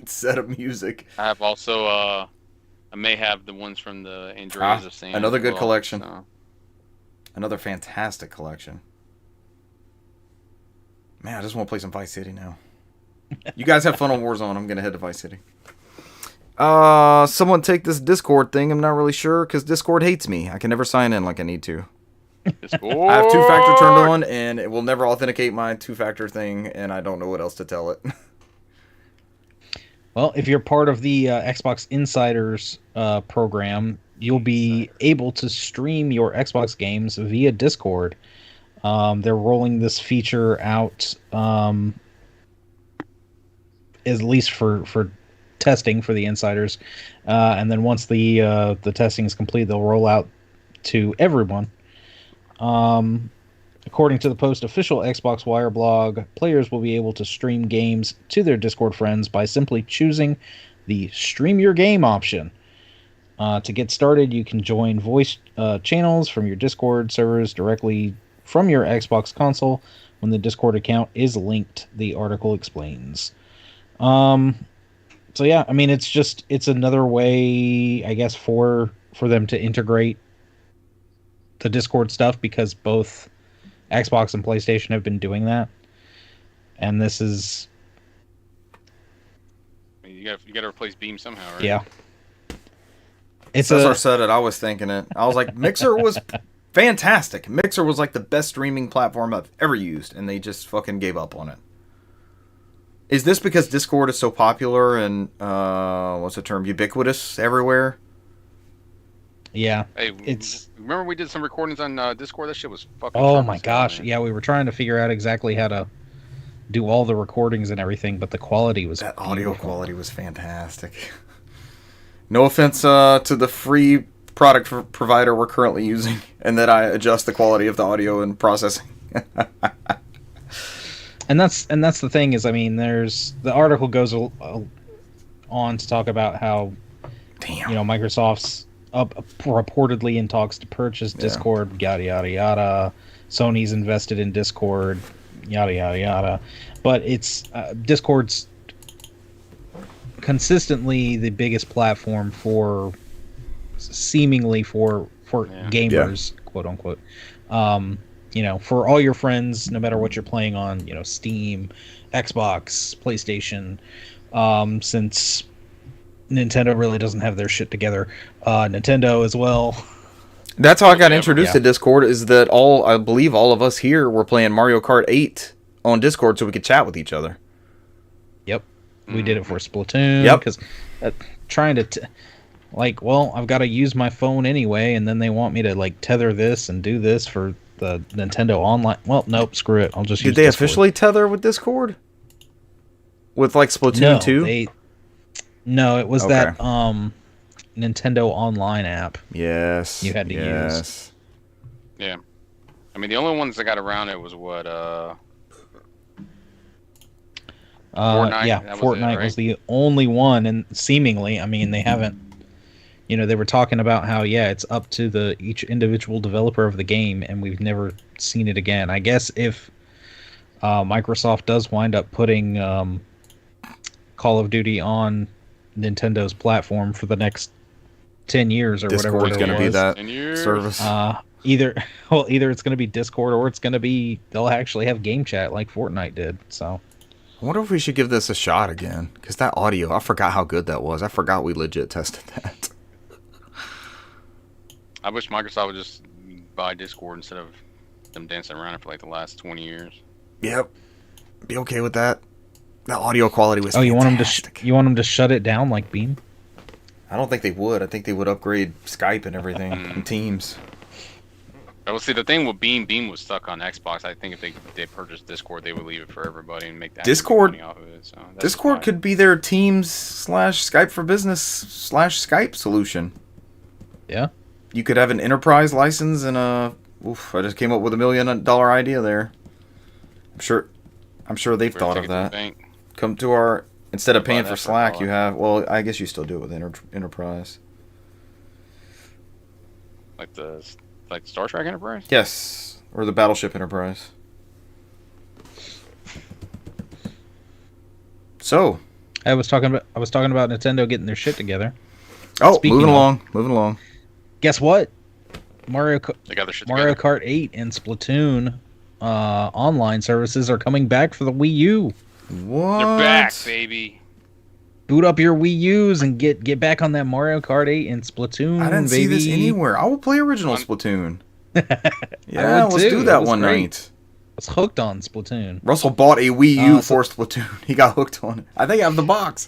S3: set of music.
S2: I have also I may have the ones from the Andreas of Sam.
S3: Another good collection. So. Another fantastic collection. Man, I just want to play some Vice City now. You guys have fun on Warzone. I'm gonna head to Vice City. Someone take this Discord thing. I'm not really sure because Discord hates me. I can never sign in like I need to.
S2: Discord.
S3: I have two-factor turned on, and it will never authenticate my two-factor thing, and I don't know what else to tell it.
S1: Well, if you're part of the Xbox Insiders program, you'll be able to stream your Xbox games via Discord. They're rolling this feature out, at least for testing for the insiders, and then once the testing is complete, they'll roll out to everyone. According to the Post official Xbox Wire blog, players will be able to stream games to their Discord friends by simply choosing the Stream Your Game option. To get started, you can join voice channels from your Discord servers directly from your Xbox console when the Discord account is linked, the article explains. So yeah, I mean, it's another way, I guess, for them to integrate the Discord stuff, because both Xbox and PlayStation have been doing that, and this is.
S2: You got to replace Beam somehow, right?
S1: Yeah.
S3: Cesar said it. I was thinking it. I was like, Mixer was fantastic. Mixer was like the best streaming platform I've ever used, and they just fucking gave up on it. Is this because Discord is so popular and what's the term, ubiquitous everywhere?
S1: Yeah,
S2: hey, remember we did some recordings on Discord? That shit was fucking.
S1: Oh my gosh, yeah, we were trying to figure out exactly how to do all the recordings and everything, but the quality was
S3: that audio quality was fantastic. No offense to the free product provider we're currently using, and that I adjust the quality of the audio and processing.
S1: and that's the thing is, I mean, there's the article goes on to talk about how Microsoft's reportedly in talks to purchase Discord, yada yada yada. Sony's invested in Discord, yada yada yada. But it's Discord's consistently the biggest platform for gamers, quote unquote. For all your friends, no matter what you're playing on, Steam, Xbox, PlayStation, since Nintendo really doesn't have their shit together. Nintendo as well.
S3: That's how I got introduced to Discord, is that I believe all of us here were playing Mario Kart 8 on Discord so we could chat with each other.
S1: Yep. We did it for Splatoon.
S3: Yep.
S1: Because like, well, I've got to use my phone anyway, and then they want me to like tether this and do this for the Nintendo Online. Well, nope, screw it. I'll just use
S3: Did they
S1: Discord.
S3: officially tether with Discord? With like Splatoon 2?
S1: No, it was
S3: Okay.
S1: that Nintendo Online app.
S3: Yes.
S1: You had to
S3: use.
S2: Yeah. I mean, the only ones that got around it was what, Fortnite?
S1: Yeah,
S2: That was
S1: Fortnite
S2: it, right?
S1: was the only one, and seemingly, I mean, they haven't. You know, they were talking about how it's up to each individual developer of the game, and we've never seen it again. I guess if Microsoft does wind up putting Call of Duty on Nintendo's platform for the next 10 years or
S3: Discord's
S1: whatever
S3: going to be that
S2: 10 years.
S3: service.
S1: either it's going to be Discord or it's going to be they'll actually have game chat like Fortnite did. So
S3: I wonder if we should give this a shot again. Because that audio, I forgot how good that was. I forgot we legit tested that.
S2: I wish Microsoft would just buy Discord instead of them dancing around it for like the last 20 years.
S3: Yep. Be okay with that. The audio quality was
S1: you want
S3: fantastic.
S1: them to shut it down like Beam?
S3: I don't think they would. I think they would upgrade Skype and everything and Teams.
S2: Well, see, the thing with Beam was stuck on Xbox. I think if they purchased Discord, they would leave it for everybody and make that
S3: Discord-
S2: money off of it. So that's
S3: Discord
S2: fine.
S3: could be their Teams / Skype for Business / Skype solution.
S1: Yeah.
S3: You could have an enterprise license and a. Oof! I just came up with $1 million idea there. I'm sure they've
S2: We're
S3: thought
S2: taking
S3: of
S2: it to the
S3: that.
S2: bank.
S3: Come to our instead of
S2: Buy
S3: paying
S2: that
S3: for
S2: for
S3: Slack,
S2: $1.
S3: you have. Well, I guess you still do it with enterprise.
S2: Like Star Trek Enterprise.
S3: Yes, or the Battleship Enterprise. So,
S1: I was talking about Nintendo getting their shit together.
S3: moving
S1: of-
S3: along.
S1: Guess what? Mario
S2: They got their shit together.
S1: Kart 8 and Splatoon online services are coming back for the Wii U.
S3: What?
S2: They're back, baby.
S1: Boot up your Wii U's and get back on that Mario Kart 8 and Splatoon,
S3: I didn't see
S1: baby.
S3: this anywhere. I will play original Splatoon. Yeah,
S1: I would
S3: let's
S1: too.
S3: do
S1: It
S3: that
S1: was
S3: one
S1: great.
S3: night.
S1: I was hooked on Splatoon.
S3: Russell bought a Wii U
S1: So-
S3: for Splatoon. He got hooked on it. I think I have the box.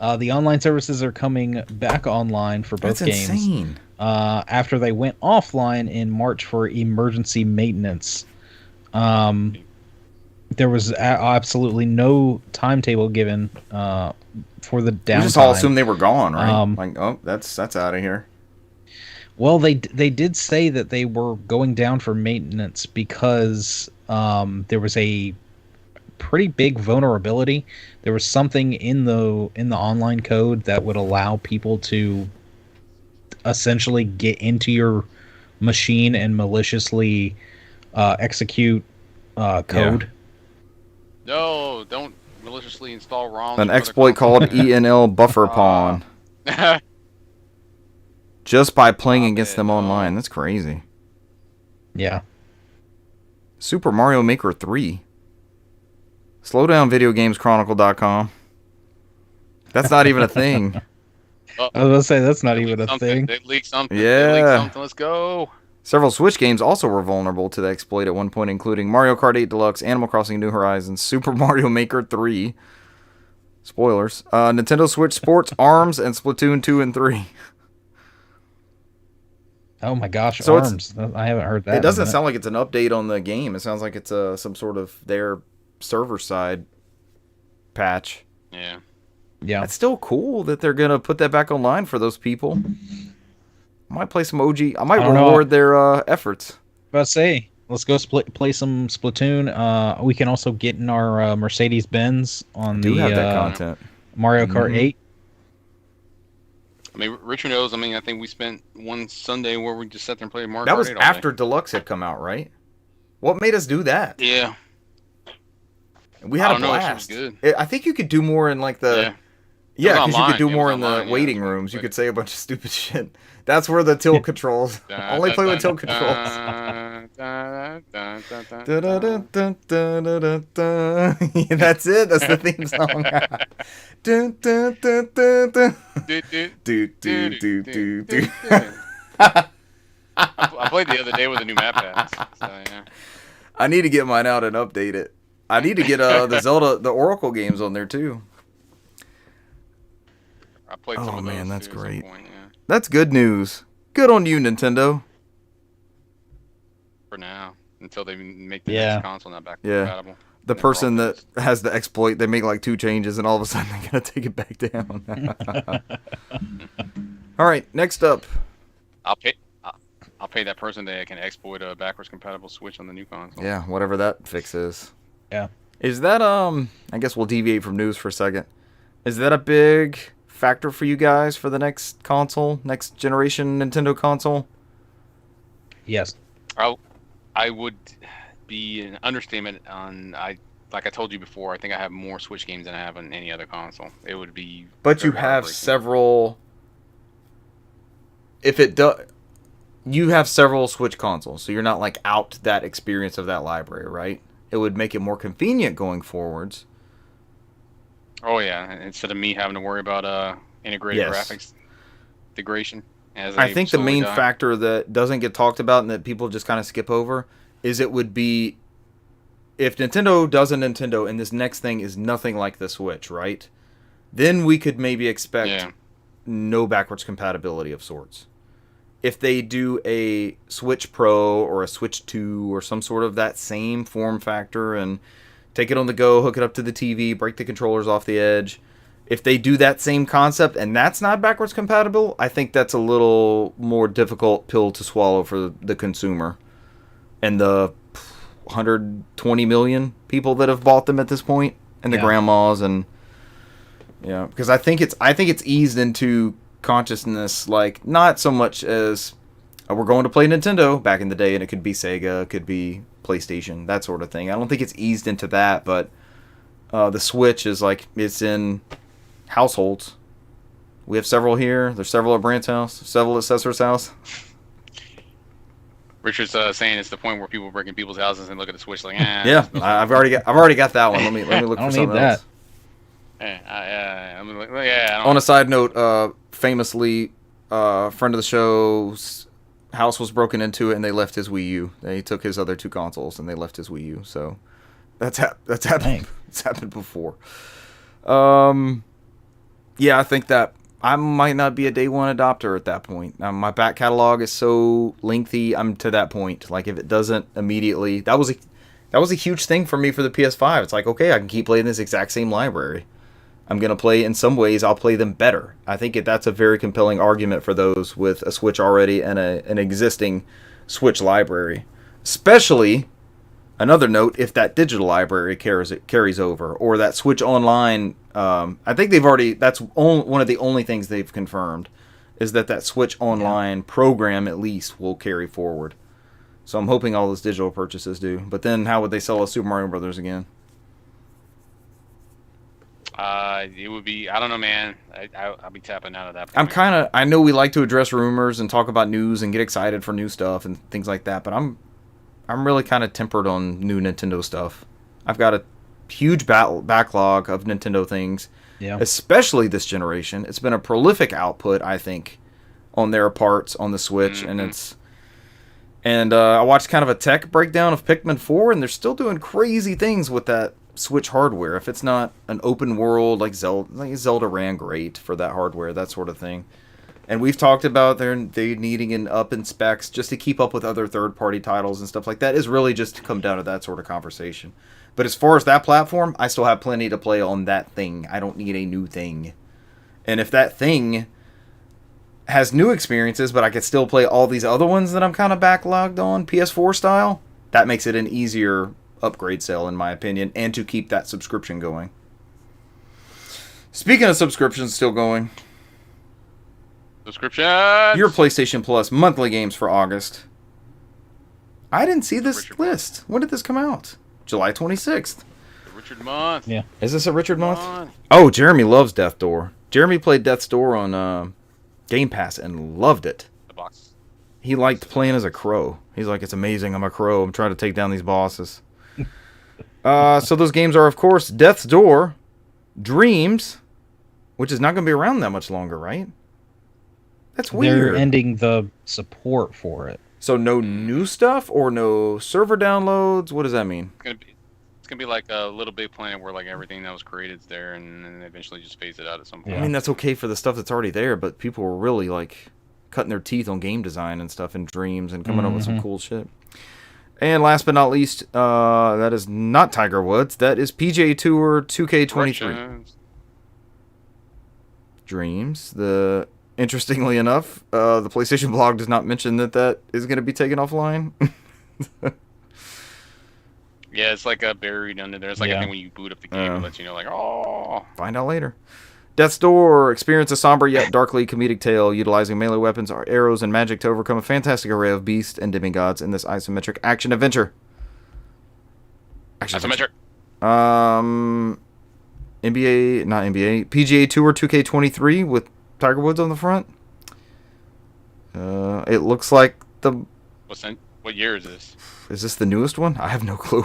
S1: The online services are coming back online for both
S3: That's
S1: games.
S3: insane.
S1: After they went offline in March for emergency maintenance. There was absolutely no timetable given for the downtime.
S3: We just all assumed they were gone, right?
S1: Um,
S3: oh, that's out of here.
S1: Well, they did say that they were going down for maintenance because there was a pretty big vulnerability. There was something in the online code that would allow people to essentially get into your machine and maliciously execute code.
S2: No, don't maliciously install ROMs.
S3: An
S2: for other
S3: exploit called
S2: consoles.
S3: ENL Buffer Pawn. Just by playing
S2: Stop
S3: against
S2: it,
S3: them
S2: no.
S3: online. That's crazy.
S1: Yeah.
S3: Super Mario Maker 3. SlowdownVideoGamesChronicle.com. That's not even a thing.
S1: I was going to say, that's not
S2: They
S1: even a
S2: leaked something.
S1: thing.
S2: They leaked something.
S3: Yeah.
S2: They leaked something. Let's go.
S3: Several Switch games also were vulnerable to the exploit at one point, including Mario Kart 8 Deluxe, Animal Crossing New Horizons, Super Mario Maker 3. Spoilers. Nintendo Switch Sports, ARMS, and Splatoon 2 and 3.
S1: Oh my gosh,
S3: So it's-
S1: ARMS. I haven't heard that.
S3: It
S1: in a
S3: doesn't
S1: minute.
S3: sound like it's an update on the game. It sounds like it's some sort of their server side patch.
S2: Yeah.
S1: Yeah.
S3: That's still cool that they're gonna put that back online for those people. I might play some OG. I might
S1: I don't know.
S3: reward their efforts.
S1: About to say, let's go play some Splatoon. We can also get in our Mercedes Benz on
S3: Do
S1: the
S3: have that content.
S1: Mario Kart
S3: Mhm.
S1: 8.
S2: I mean, Richard knows. I mean, I think we spent one Sunday where we just sat there and played Mario
S3: That
S2: Kart
S3: was
S2: 8 all day.
S3: after Deluxe had come out, right? What made us do that?
S2: Yeah.
S3: We
S2: I
S3: had a
S2: don't know, it was
S3: blast.
S2: good.
S3: I think you could do more in like the
S2: Yeah.
S3: yeah,
S2: It was
S3: because you could
S2: online.
S3: do
S2: It
S3: more
S2: was
S3: in the
S2: online, yeah,
S3: waiting
S2: that's what
S3: rooms. You
S2: I
S3: could say a bunch of stupid shit. That's where the tilt controls. Only play with tilt controls. Dun-dun-dun-dun-dun-dun. Yeah, that's it. That's the theme song. Dun-dun-dun-dun-dun. Do, do, do, do, do.
S2: I played the other day with a new map pass. So, yeah.
S3: I need to get mine out and update it. I need to get the Zelda, the Oracle games on there too.
S2: I played some
S3: Oh
S2: of those
S3: man, that's
S2: too at
S3: great.
S2: some point, yeah.
S3: That's good news. Good on you, Nintendo.
S2: For now, until they make the
S1: Yeah.
S2: next console not backwards
S3: Yeah.
S2: compatible.
S3: The
S2: And then we're all
S3: person that
S2: pissed.
S3: has the exploit, they make like 2 changes, and all of a sudden they're gonna take it back down. All right, next up.
S2: I'll pay. I'll pay that person that can exploit a backwards compatible Switch on the new console.
S3: Yeah, whatever that fix is.
S1: Yeah.
S3: Is that I guess we'll deviate from news for a second. Is that a big factor for you guys for the next console, next generation Nintendo console?
S1: Yes.
S2: I would be an understatement on like I told you before. I think I have more Switch games than I have on any other console. It would be.
S3: But you
S2: very
S3: have
S2: heartbreaking.
S3: several. If it does, you have several Switch consoles, so you're not like out that experience of that library, right? It would make it more convenient going forwards.
S2: Oh yeah, instead of me having to worry about integrated
S3: Yes.
S2: graphics integration. As
S3: I
S2: they
S3: think the
S2: slowly
S3: main
S2: die.
S3: factor that doesn't get talked about and that people just kind of skip over is it would be if Nintendo does a Nintendo and this next thing is nothing like the Switch, right? Then we could maybe expect
S2: Yeah.
S3: no backwards compatibility of sorts. If they do a Switch Pro or a Switch 2 or some sort of that same form factor and take it on the go, hook it up to the TV, break the controllers off the edge, if they do that same concept and that's not backwards compatible, I think that's a little more difficult pill to swallow for the consumer and the 120 million people that have bought them at this point, and the grandmas, and yeah, because I think it's eased into consciousness, like not so much as we're going to play Nintendo back in the day, and it could be Sega, it could be PlayStation, that sort of thing. I don't think it's eased into that, but the Switch is like it's in households. We have several here. There's several at Brant's house, several at Cesar's house.
S2: Richard's saying it's the point where people break in people's houses and look at the Switch like,
S3: Yeah, I've already got that one. Let me look
S1: I
S3: for
S1: don't
S3: something
S1: need that.
S2: else. I'm like, yeah.
S3: On a side note, famously, friend of the show's house was broken into and they left his Wii U. They took his other 2 consoles and they left his Wii U. So that's happened.
S1: Dang.
S3: It's happened before. Yeah, I think that I might not be a day one adopter at that point. My back catalog is so lengthy. I'm to that point. Like if it doesn't immediately, that was a huge thing for me for the PS5. It's like, okay, I can keep playing this exact same library. I'm going to play, in some ways, I'll play them better. I think that's a very compelling argument for those with a Switch already and an existing Switch library. Especially, another note, if that digital library carries over, or that Switch Online, I think that's one of the only things they've confirmed, is that Switch Online program at least will carry forward. So I'm hoping all those digital purchases do. But then how would they sell a Super Mario Brothers again?
S2: It would be, I don't know, man. I'll be tapping out of that point.
S3: I know we like to address rumors and talk about news and get excited for new stuff and things like that, but I'm really kind of tempered on new Nintendo stuff. I've got a huge backlog of Nintendo things, especially this generation. It's been a prolific output, I think, on their parts on the Switch, and I watched kind of a tech breakdown of Pikmin 4, and they're still doing crazy things with that Switch hardware. If it's not an open world like Zelda ran great for that hardware, that sort of thing. And we've talked about they needing an up in specs just to keep up with other third-party titles and stuff like that. Is really just to come down to that sort of conversation. But as far as that platform, I still have plenty to play on that thing. I don't need a new thing. And if that thing has new experiences, but I could still play all these other ones that I'm kind of backlogged on, PS4 style, that makes it an easier upgrade sale, in my opinion, and to keep that subscription going. Speaking of subscriptions still going,
S2: Subscription.
S3: your PlayStation Plus monthly games for August. I didn't see this list. When did this come out? July 26th.
S2: The Richard month.
S1: Yeah.
S3: Is this a Richard month? Oh, Jeremy loves Death's Door. Jeremy played Death's Door on Game Pass and loved it.
S2: The box.
S3: He liked playing as a crow. He's like, it's amazing. I'm a crow. I'm trying to take down these bosses. So those games are, of course, Death's Door, Dreams, which is not going to be around that much longer, right? That's weird.
S1: They're ending the support for it.
S3: So no new stuff or no server downloads? What does that mean?
S2: It's It's gonna be like a Little Big Planet where like everything that was created is there, and then eventually just phase it out at some point.
S3: I mean, that's okay for the stuff that's already there, but people were really like cutting their teeth on game design and stuff in Dreams and coming up with some cool shit. And last but not least, that is not Tiger Woods. That is PGA Tour 2K23.
S2: Corrections.
S3: Dreams. Interestingly enough, the PlayStation blog does not mention that is going to be taken offline.
S2: Yeah, it's like buried under there. It's like a thing when you boot up the game, it lets you know, like, oh.
S3: Find out later. Death's Door. Experience a somber yet darkly comedic tale utilizing melee weapons, arrows, and magic to overcome a fantastic array of beasts and demigods in this isometric action adventure.
S2: Isometric.
S3: PGA Tour 2K23 with Tiger Woods on the front. It looks like
S2: What year is this?
S3: Is this the newest one? I have no clue.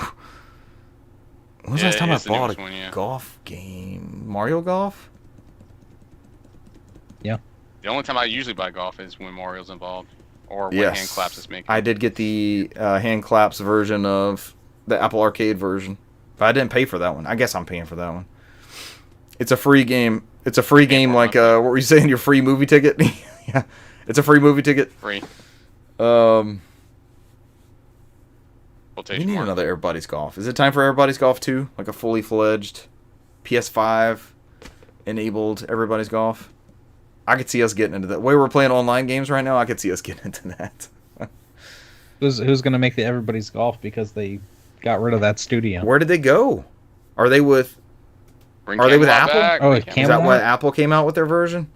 S3: When was the last time I bought a golf game? Mario Golf?
S1: Yeah.
S2: The only time I usually buy golf is when Mario's involved, or when Hand Claps is making.
S3: I did get the Hand Claps version of the Apple Arcade version, but I didn't pay for that one. I guess I'm paying for that one. It's a free game. It's a free game, like what were you saying? Your free movie ticket? Yeah, it's a free movie ticket.
S2: Free.
S3: We need another Everybody's Golf. Is it time for Everybody's Golf 2? Like a fully fledged PS5 enabled Everybody's Golf? I could see us getting into that. The way we're playing online games right now, I could see us getting into that.
S1: Who's going to make the Everybody's Golf because they got rid of that studio?
S3: Where did they go? Are they with Apple? Is that why Apple came out with their version?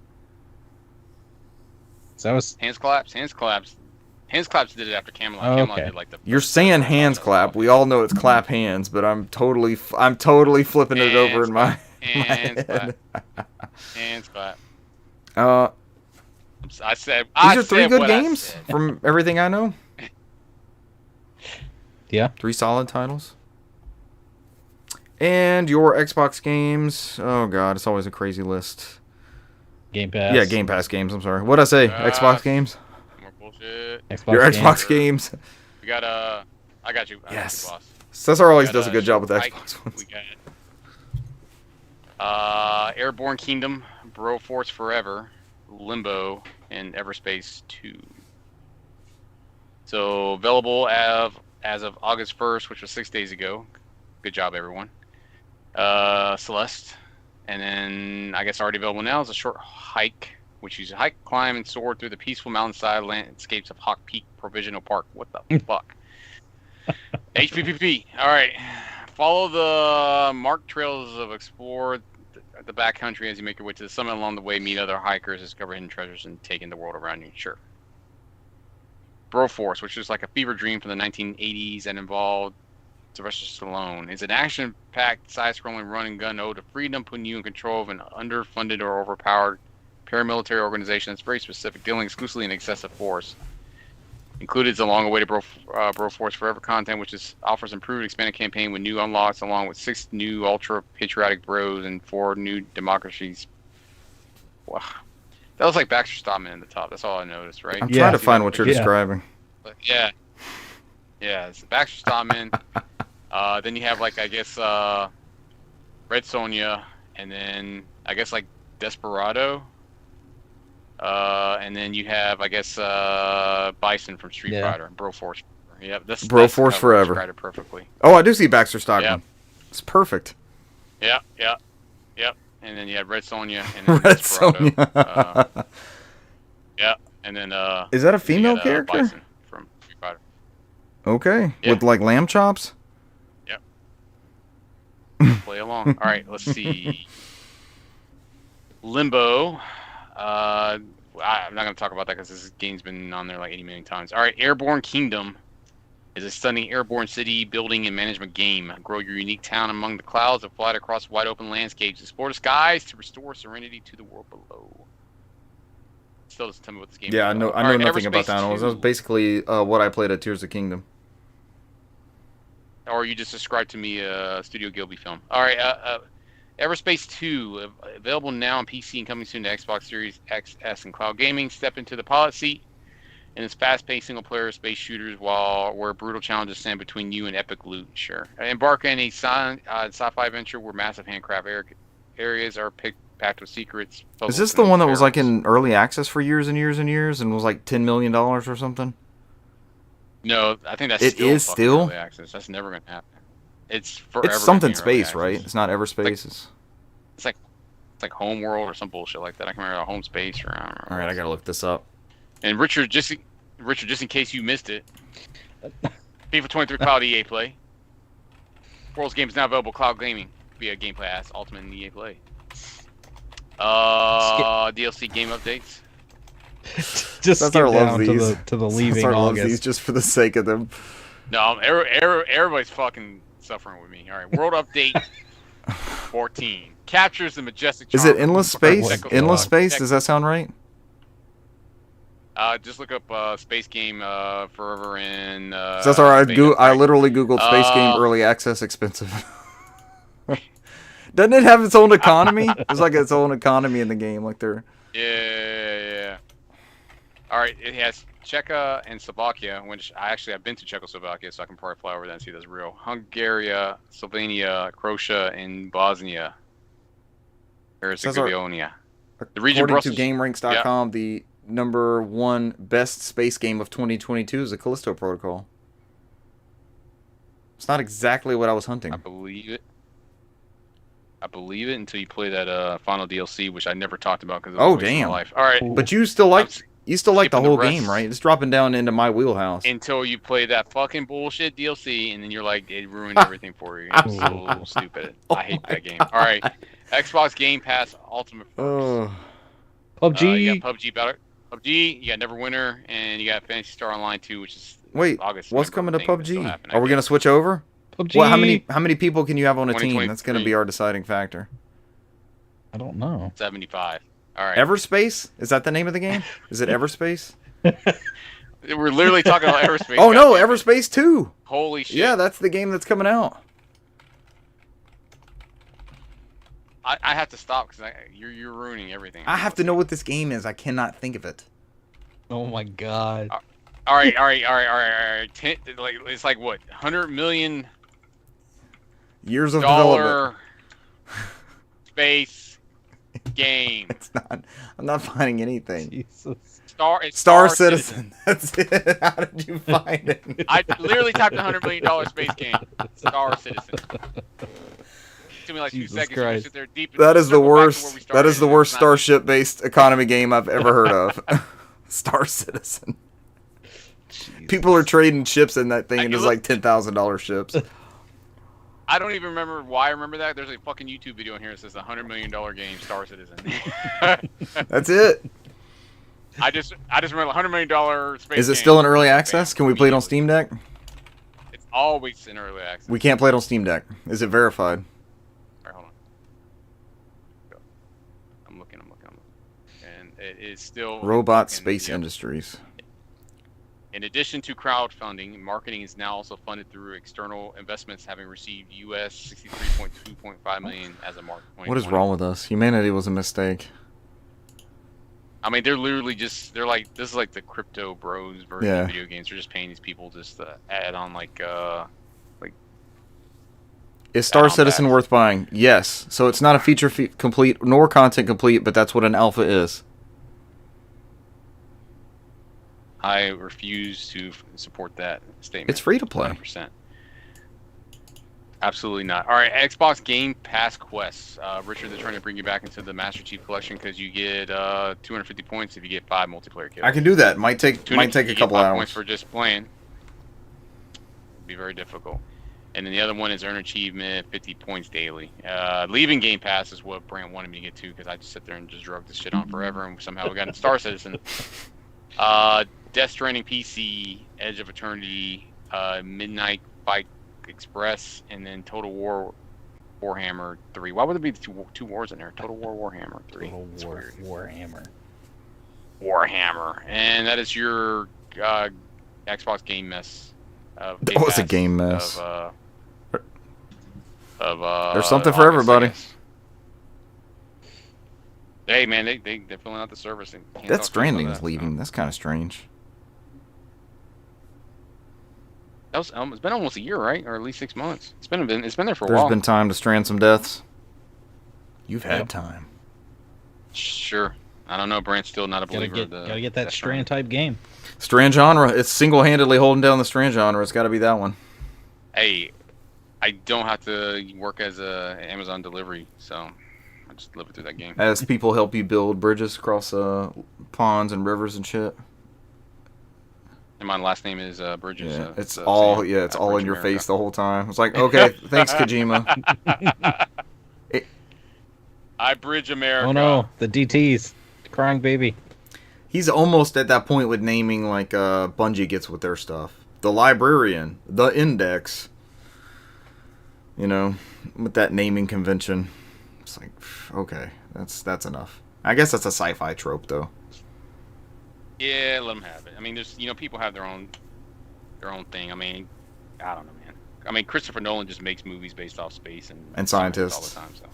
S2: Hands Claps. Hands Claps did it after Camelot. Camelot did like the.
S3: You're saying Hands Clap. We all know it's Clap Hands, but I'm totally flipping it over in my head.
S2: Hands Clap.
S3: These are 3 good games from everything I know.
S1: Yeah.
S3: 3 solid titles. And your Xbox games. Oh god, it's always a crazy list.
S1: Game Pass.
S3: Yeah, Game Pass games. I'm sorry. What'd I say? Xbox games.
S2: More bullshit.
S3: Your Xbox games.
S2: We got I got you.
S3: Yes. Cesar always does a good job with Xbox ones.
S2: We got Airborne Kingdom, Broforce Forever, Limbo, and Everspace 2. So available as of August 1st, which was 6 days ago. Good job, everyone. Celeste. And then, I guess already available now is a short hike, which you hike, climb, and soar through the peaceful mountainside landscapes of Hawk Peak Provisional Park. What the fuck? HPPP. All right. Follow the marked trails of explore the backcountry as you make your way to the summit. Along the way, meet other hikers, discover hidden treasures, and take in the world around you. Sure. Broforce, which is like a fever dream from the 1980s and involved Sylvester Stallone, is an action-packed, side-scrolling run-and-gun ode to freedom, putting you in control of an underfunded or overpowered paramilitary organization that's very specific, dealing exclusively in excessive force. Included is the long-awaited Broforce Forever content, which offers improved, expanded campaign with new unlocks, along with 6 new ultra-patriotic bros and 4 new democracies. Wow. That was like Baxter Stockman in the top. That's all I noticed, right?
S3: I'm trying to find what you're describing.
S2: But yeah, it's Baxter Stockman. Then you have like I guess Red Sonja, and then I guess like Desperado. And then you have I guess Bison from Street Fighter, Broforce. Yeah,
S3: Broforce Forever.
S2: Described it perfectly.
S3: Oh, I do see Baxter Stockman. Yep. It's perfect.
S2: Yep. And then you had Red Sonja and then
S3: Red
S2: Desperado.
S3: Sonja.
S2: Yeah, and then
S3: is that a female character?
S2: Bison from Street Fighter.
S3: Okay, with like lamb chops.
S2: Yep. Play along. All right, let's see. Limbo. I'm not going to talk about that because this game's been on there like 80 million times. All right, Airborne Kingdom is a stunning airborne city building and management game. Grow your unique town among the clouds and fly across wide open landscapes. Explore the skies to restore serenity to the world below. Still doesn't tell me what this game is.
S3: Yeah, I know nothing about that. That was basically what I played at Tears of the Kingdom.
S2: Or you just described to me a Studio Ghibli film. All right, Everspace 2, available now on PC and coming soon to Xbox Series X, S, and Cloud Gaming. Step into the pilot seat And it's fast-paced single-player space shooters, where brutal challenges stand between you and epic loot. Sure. Embark on a sci-fi adventure where massive handcraft areas are packed with secrets.
S3: Is this the one that was like in early access for years and years and years and was like $10 million or something?
S2: No, I think that's
S3: still
S2: early access. That's never gonna happen. It's forever.
S3: It's something space, right? It's not Everspace.
S2: It's like Home World or some bullshit like that. I can't remember Home Space or I don't remember.
S3: All right, I gotta look this up.
S2: And Richard, just in case you missed it, FIFA 23 Cloud EA Play. World's game is now available cloud gaming via Game Pass Ultimate and EA Play. DLC game updates.
S1: Just skip down to the leaving August.
S3: These just for the sake of them.
S2: No, everybody's fucking suffering with me. All right, World Update 14 captures the majestic.
S3: Is it Endless Space? Endless Space? Does that sound right?
S2: Just look up Space Game Forever in.
S3: That's all right. I literally googled Space Game early access expensive. Doesn't it have its own economy? There's like its own economy in the game, like they're.
S2: Yeah. All right, it has Czechia and Slovakia, which I've been to Czechoslovakia, so I can probably fly over there and see that's real. Hungary, Slovenia, Croatia, and Bosnia. Herzegovina. The region
S3: according to GameRanks.com, the number 1 best space game of 2022 is the Callisto Protocol. It's not exactly what I was hunting.
S2: I believe it until you play that final DLC, which I never talked about because
S3: oh damn!
S2: Life. All right,
S3: but you still like the whole game, right? It's dropping down into my wheelhouse.
S2: Until you play that fucking bullshit DLC, and then you're like, it ruined everything for you. It's so stupid. I hate that game. All right, Xbox Game Pass Ultimate first.
S1: PUBG.
S2: You got PUBG. You got Neverwinter, and you got Phantasy Star Online 2, which is August.
S3: What's coming to PUBG? Are we gonna switch over?
S1: PUBG.
S3: Well, how many people can you have on a team? That's going to be our deciding factor.
S1: I don't know.
S2: 75. All right.
S3: Everspace? Is that the name of the game? Is it Everspace?
S2: We're literally talking about Everspace.
S3: Oh no, Everspace 2.
S2: Holy shit.
S3: Yeah, that's the game that's coming out.
S2: I have to stop because you're ruining everything.
S3: I have to know what this game is. I cannot think of it.
S1: Oh my god.
S2: All right. It's like what? 100 million
S3: years of development.
S2: Space game.
S3: It's not. I'm not finding anything.
S1: Jesus.
S3: Star Citizen. That's it. How did you find it?
S2: I literally typed $100 million space game. Star Citizen. It took me like 2 seconds. Sit there deep
S3: that is the worst. That is the worst Starship-based economy game I've ever heard of. Star Citizen. Jesus. People are trading ships in that thing, and it's like $10,000 ships.
S2: I don't even remember why I remember that. There's a fucking YouTube video in here that says $100 million game, Star Citizen.
S3: That's it.
S2: I just remember $100 million space.
S3: Is it still in early access? Can we play it on Steam Deck?
S2: It's always in early access.
S3: We can't play it on Steam Deck. Is it verified?
S2: All right, hold on. I'm looking. And it is still
S3: Robot Space Industries.
S2: In addition to crowdfunding, marketing is now also funded through external investments, having received US $63.2.5 million as of March 2020.
S3: What is wrong with us? Humanity was a mistake.
S2: I mean, they're literally they're like, this is like the crypto bros version of video games. They're just paying these people just to add on
S3: Is Star Citizen worth buying? Yes. So it's not a feature complete nor content complete, but that's what an alpha is.
S2: I refuse to support that statement.
S3: It's free to play.
S2: 100%. Absolutely not. All right, Xbox Game Pass quests. Richard, they're trying to bring you back into the Master Chief Collection because you get 250 points if you get 5 multiplayer kills.
S3: I can do that. Might take a couple hours.
S2: Points for just playing. It'd be very difficult. And then the other one is earn achievement 50 points daily. Leaving Game Pass is what Brant wanted me to get to because I just sit there and just drug this shit on forever, and somehow we got into Star Citizen. Death Stranding PC, Edge of Eternity, Midnight Bike Express, and then Total War Warhammer 3. Why would there be two wars in there? Total War Warhammer 3.
S1: Total War Warhammer.
S2: Warhammer. And that is your Xbox game mess. That
S3: was a game mess.
S2: There's
S3: something for everybody.
S2: Hey man, they're filling out the service.
S3: Death Stranding is leaving. That's kind of strange.
S2: That was it's been almost a year, right? Or at least 6 months. It's been there for a
S3: There's
S2: while.
S3: been time to strand some deaths. You've had
S1: Yep.
S3: time.
S2: Sure. I don't know. Brant's still not a believer.
S1: Gotta get that Strand type game.
S3: Strand genre. It's single-handedly holding down the Strand genre. It's got to be that one.
S2: Hey, I don't have to work as a Amazon delivery, so I just live it through that game.
S3: As people help you build bridges across ponds and rivers and shit.
S2: And my last name is Bridges.
S3: Yeah,
S2: so
S3: it's all
S2: Sam,
S3: it's all
S2: Bridge
S3: in your
S2: America.
S3: face the whole time. It's like, okay, thanks Kojima.
S2: I Bridge America.
S1: Oh no, the DTs, the crying baby.
S3: He's almost at that point with naming like Bungie gets with their stuff. The Librarian, the Index. You know, with that naming convention. It's like, okay, that's enough. I guess that's a sci-fi trope though.
S2: Yeah, let them have it. I mean, there's people have their own thing. I mean, I don't know, man. I mean, Christopher Nolan just makes movies based off space and
S3: scientists
S2: all the time, so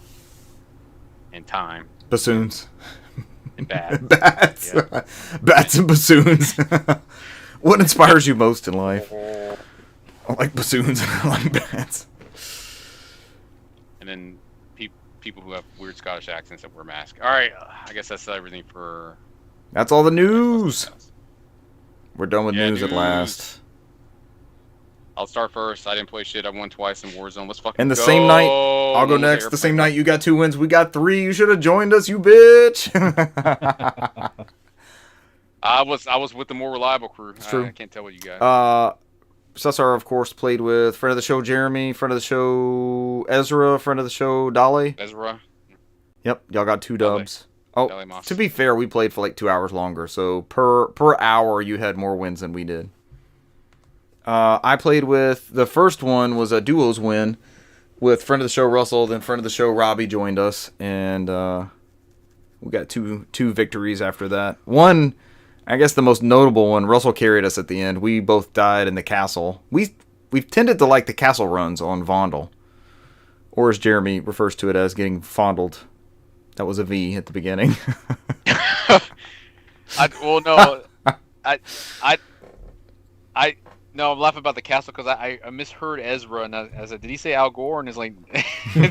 S2: and time
S3: Bassoons.
S2: and bats.
S3: Bats.
S2: Yeah.
S3: Bats and bassoons. What inspires you most in life? I like bassoons and I like bats.
S2: And then people who have weird Scottish accents that wear masks. All right, I guess that's everything for.
S3: That's all the news. We're done with news at
S2: news.
S3: last.
S2: I'll start first. I didn't play shit. I won twice in Warzone. Let's fucking
S3: And the
S2: go.
S3: same night, I'll go next. The same night, you got 2 wins. We got 3. You should have joined us, you bitch.
S2: I was with the more reliable crew.
S3: It's true.
S2: I can't tell what you got.
S3: Cesar, of course, played with friend of the show Jeremy, friend of the show Ezra, friend of the show Dolly.
S2: Ezra.
S3: Yep, y'all got 2 dubs.
S2: Dolly Moss.
S3: To be fair, we played for like 2 hours longer, so per hour you had more wins than we did. I played with, the first one was a duos win with friend of the show Russell, then friend of the show Robbie joined us, and we got two victories after that. One, I guess the most notable one, Russell carried us at the end. We both died in the castle. We've tended to like the castle runs on Vondel, or as Jeremy refers to it as getting fondled. That was a V at the beginning.
S2: No, I'm laughing about the castle because I misheard Ezra and I said, did he say Al Gore? And it's like,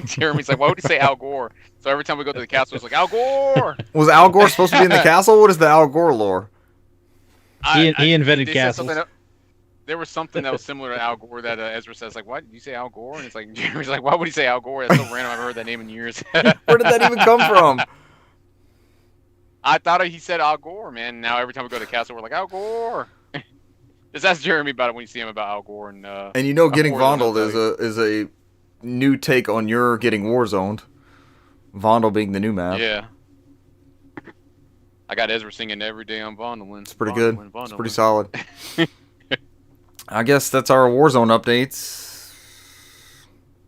S2: Jeremy's like, why would he say Al Gore? So every time we go to the castle, it's like, Al Gore!
S3: Was Al Gore supposed to be in the castle? What is the Al Gore lore?
S1: He invented
S2: they said
S1: castles.
S2: something there was something that was similar to Al Gore that Ezra says, like, why did you say Al Gore? And it's like, Jeremy's like, why would he say Al Gore? That's so random. I haven't heard that name in years.
S3: Where did that even come from?
S2: I thought he said Al Gore, man. Now every time we go to the castle, we're like, Al Gore! Just ask Jeremy about it when you see him about Al Gore. And
S3: you know, getting
S2: Gore
S3: Vondel is a new take on your getting Warzoned. Vondel being the new map.
S2: Yeah. I got Ezra singing every day on Vondelin.
S3: It's pretty good. It's pretty solid. I guess that's our Warzone updates.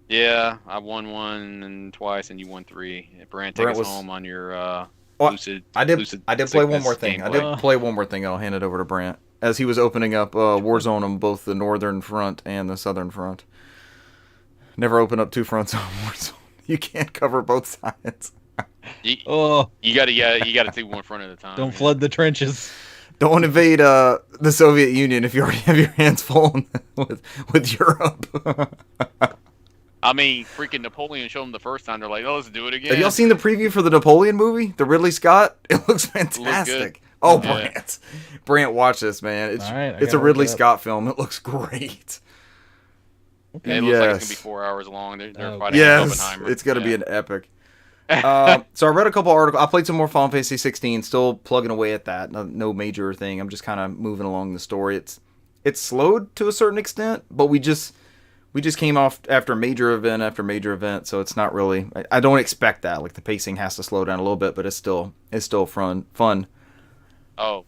S2: Yeah, I won one and twice, and you won 3. Brant, take us home on your lucid.
S3: I did play one more thing.
S2: Gameplay.
S3: I did play one more thing. I'll hand it over to Brant as he was opening up Warzone on both the northern front and the southern front. Never open up 2 fronts on Warzone. You can't cover both sides.
S2: You gotta take one front at a time.
S1: Don't flood the trenches.
S3: Don't invade the Soviet Union if you already have your hands full with Europe.
S2: I mean, freaking Napoleon showed them the first time. They're like, "Oh, let's do it again."
S3: Have y'all seen the preview for the Napoleon movie? The Ridley Scott? It looks fantastic. Oh,
S2: Yeah.
S3: Brant, watch this, man. It's
S1: All right, I
S3: it's a
S1: gotta
S3: Ridley
S1: look it up.
S3: Scott film. It looks great.
S2: Yeah, it looks like it's gonna be
S3: Yes.
S2: 4 hours long. They're
S1: Oh,
S2: fighting
S3: Yes,
S2: Oppenheimer.
S3: it's gonna be an epic. So I read a couple articles. I played some more Final Fantasy 16. Still plugging away at that. No major thing. I'm just kind of moving along the story. It's slowed to a certain extent, but we just came off after major event, so it's not really. I don't expect that. Like the pacing has to slow down a little bit, but it's still fun.
S2: Oh,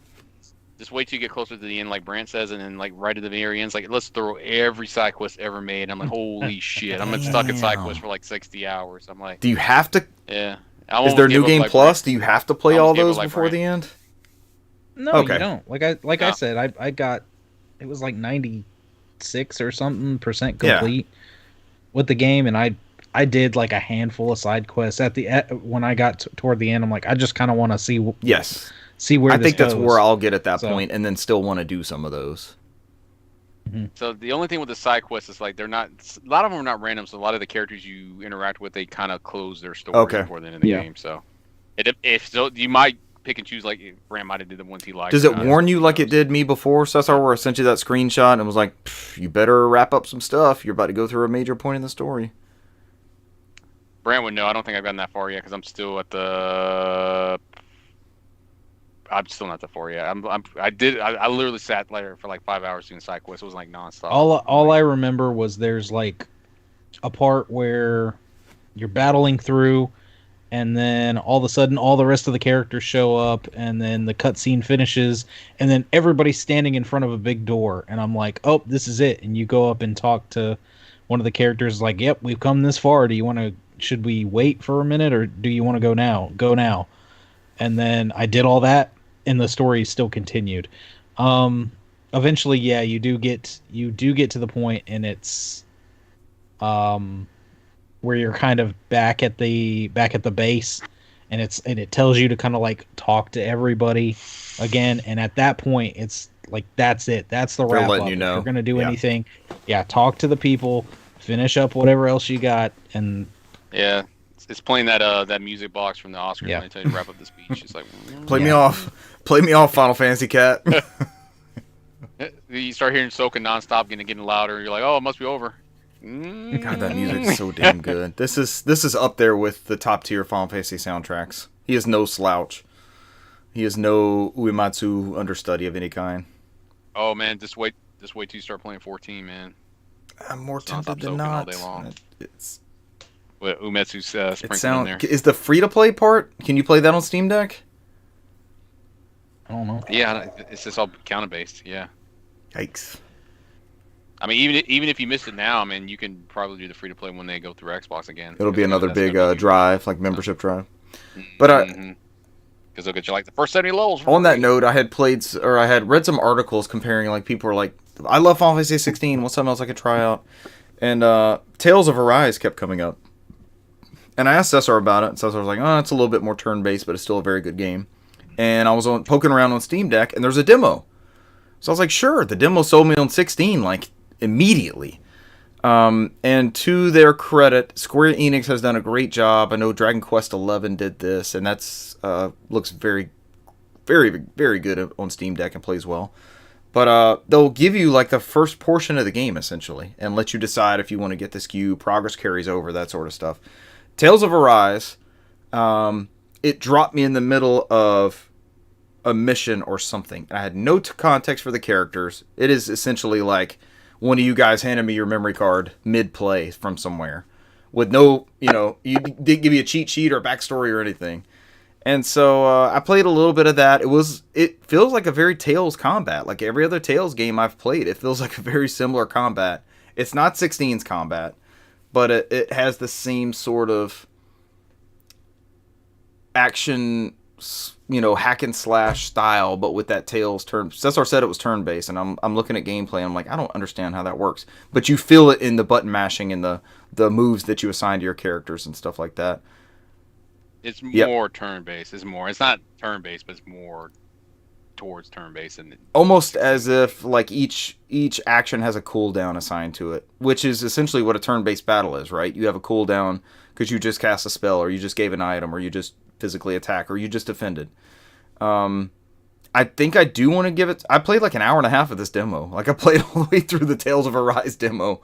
S2: just wait till you get closer to the end, like Brant says, and then like right at the very end, it's like let's throw every side quest ever made. I'm like, holy shit! I'm stuck in side quest for like 60 hours. I'm like,
S3: Do you have to?
S2: yeah.
S3: Is there New Game Plus? Do you have to play all those before the end?
S1: No,
S3: Okay.
S1: you don't. I said, I got, it was like 96 or something % complete with the game, and I did like a handful of side quests at the when I got toward the end. I'm like, I just kind of want to see.
S3: Yes.
S1: See where
S3: I
S1: this
S3: think that's
S1: goes.
S3: where I'll get at that
S1: So-
S3: point, and then still want to do some of those.
S2: So the only thing with the side quests is like they're not. A lot of them are not random. So a lot of the characters you interact with, they kind of close their story
S3: Okay.
S2: before the end of the
S1: Yeah.
S2: game. So if so, you might pick and choose. Like Brand might have did the ones he liked.
S3: Does it warn you like it did me before? So that's where I sent you that screenshot and was like, you better wrap up some stuff. You're about to go through a major point in the story.
S2: Brand would know. I don't think I've gotten that far yet because I'm still at the. I'm still not that far yet. I literally sat there for like 5 hours doing side quests. It was like nonstop.
S1: All I remember was there's like a part where you're battling through, and then all of a sudden all the rest of the characters show up, and then the cutscene finishes, and then everybody's standing in front of a big door, and I'm like, oh, this is it. And you go up and talk to one of the characters, like, yep, we've come this far. Should we wait for a minute, or do you want to go now? Go now. And then I did all that, and the story still continued. Eventually, yeah, you do get to the point, and it's where you're kind of back at the base, and it tells you to kind of like talk to everybody again. And at that point, it's like that's it. That's the
S3: They're
S1: wrap
S3: letting
S1: up.
S3: you know.
S1: If you're gonna do anything, yeah, talk to the people, finish up whatever else you got, and
S2: Yeah, it's playing that music box from the Oscars
S1: Yeah.
S2: when they tell you to wrap up the speech. It's like
S3: Play me off, Final Fantasy Cat.
S2: you start hearing Soka nonstop, getting louder. You're like, oh, it must be over.
S3: God, that music's so damn good. This is up there with the top tier Final Fantasy soundtracks. He is no slouch. He is no Uematsu understudy of any kind.
S2: Oh man, just wait till you start playing 14, man.
S3: I'm more
S2: It's nonstop
S3: tempted than
S2: soaking
S3: not.
S2: all day long.
S3: It's
S2: What Umetsu's
S3: it
S2: sprinkling in there.
S3: is the free to play part. Can you play that on Steam Deck?
S1: I don't know.
S2: Yeah, it's just all counter based. Yeah,
S3: Yikes!
S2: I mean, even if you missed it now, I mean, you can probably do the free to play when they go through Xbox again.
S3: It'll be another
S2: That's
S3: big
S2: gonna be-
S3: drive, like membership drive. But
S2: because they'll get you like the first 70 levels.
S3: on that note, I had read some articles comparing, like, people were like, I love Final Fantasy 16. What's something else I could try out? And Tales of Arise kept coming up. And I asked Cesar about it, and Cesar was like, oh, it's a little bit more turn-based, but it's still a very good game. And I was poking around on Steam Deck, and there's a demo. So I was like, sure, the demo sold me on 16, like, immediately. And to their credit, Square Enix has done a great job. I know Dragon Quest XI did this, and that's looks very, very, very good on Steam Deck and plays well. But they'll give you like the first portion of the game essentially, and let you decide if you want to get the SKU. Progress carries over, that sort of stuff. Tales of Arise, it dropped me in the middle of a mission or something. I had no context for the characters. It is essentially like one of you guys handed me your memory card mid-play from somewhere with no, you didn't give me a cheat sheet or a backstory or anything. And so I played a little bit of that. It feels like a very Tales combat. Like every other Tales game I've played, it feels like a very similar combat. It's not 16's combat, but it has the same sort of action, hack and slash style, but with that Tales turn. Cesar said it was turn based, and I'm looking at gameplay. And I'm like, I don't understand how that works, but you feel it in the button mashing and the moves that you assign to your characters and stuff like that.
S2: It's more turn-based. It's not turn-based, but it's more towards turn-based. And
S3: almost as if like each action has a cooldown assigned to it, which is essentially what a turn-based battle is, right? You have a cooldown because you just cast a spell, or you just gave an item, or you just physically attack, or you just defended. I think I do want to give it. I played like an hour and a half of this demo. Like I played all the way through the Tales of Arise demo.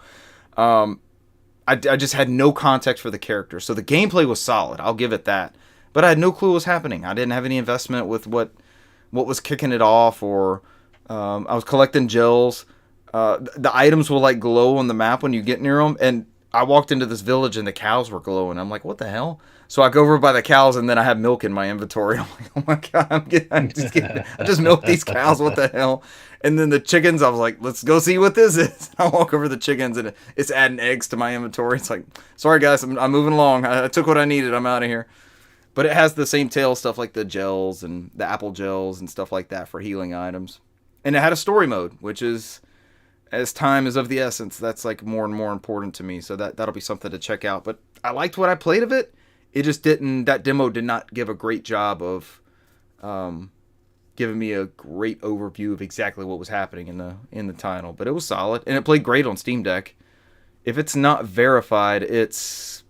S3: I just had no context for the character. So the gameplay was solid. I'll give it that. But I had no clue what was happening. I didn't have any investment with what was kicking it off, or I was collecting gels. The items will like glow on the map when you get near them. And I walked into this village and the cows were glowing. I'm like, what the hell? So I go over by the cows, and then I have milk in my inventory. I'm like, oh my god, I just milked these cows. What the hell? And then the chickens, I was like, let's go see what this is. I walk over to the chickens, and it's adding eggs to my inventory. It's like, sorry guys, I'm moving along. I took what I needed. I'm out of here. But it has the same tail stuff like the gels and the apple gels and stuff like that for healing items. And it had a story mode, which is, as time is of the essence, that's like more and more important to me. So that'll be something to check out. But I liked what I played of it. It just didn't. That demo did not give a great job of giving giving me a great overview of exactly what was happening in the title. But it was solid, and it played great on Steam Deck. If it's not verified, it's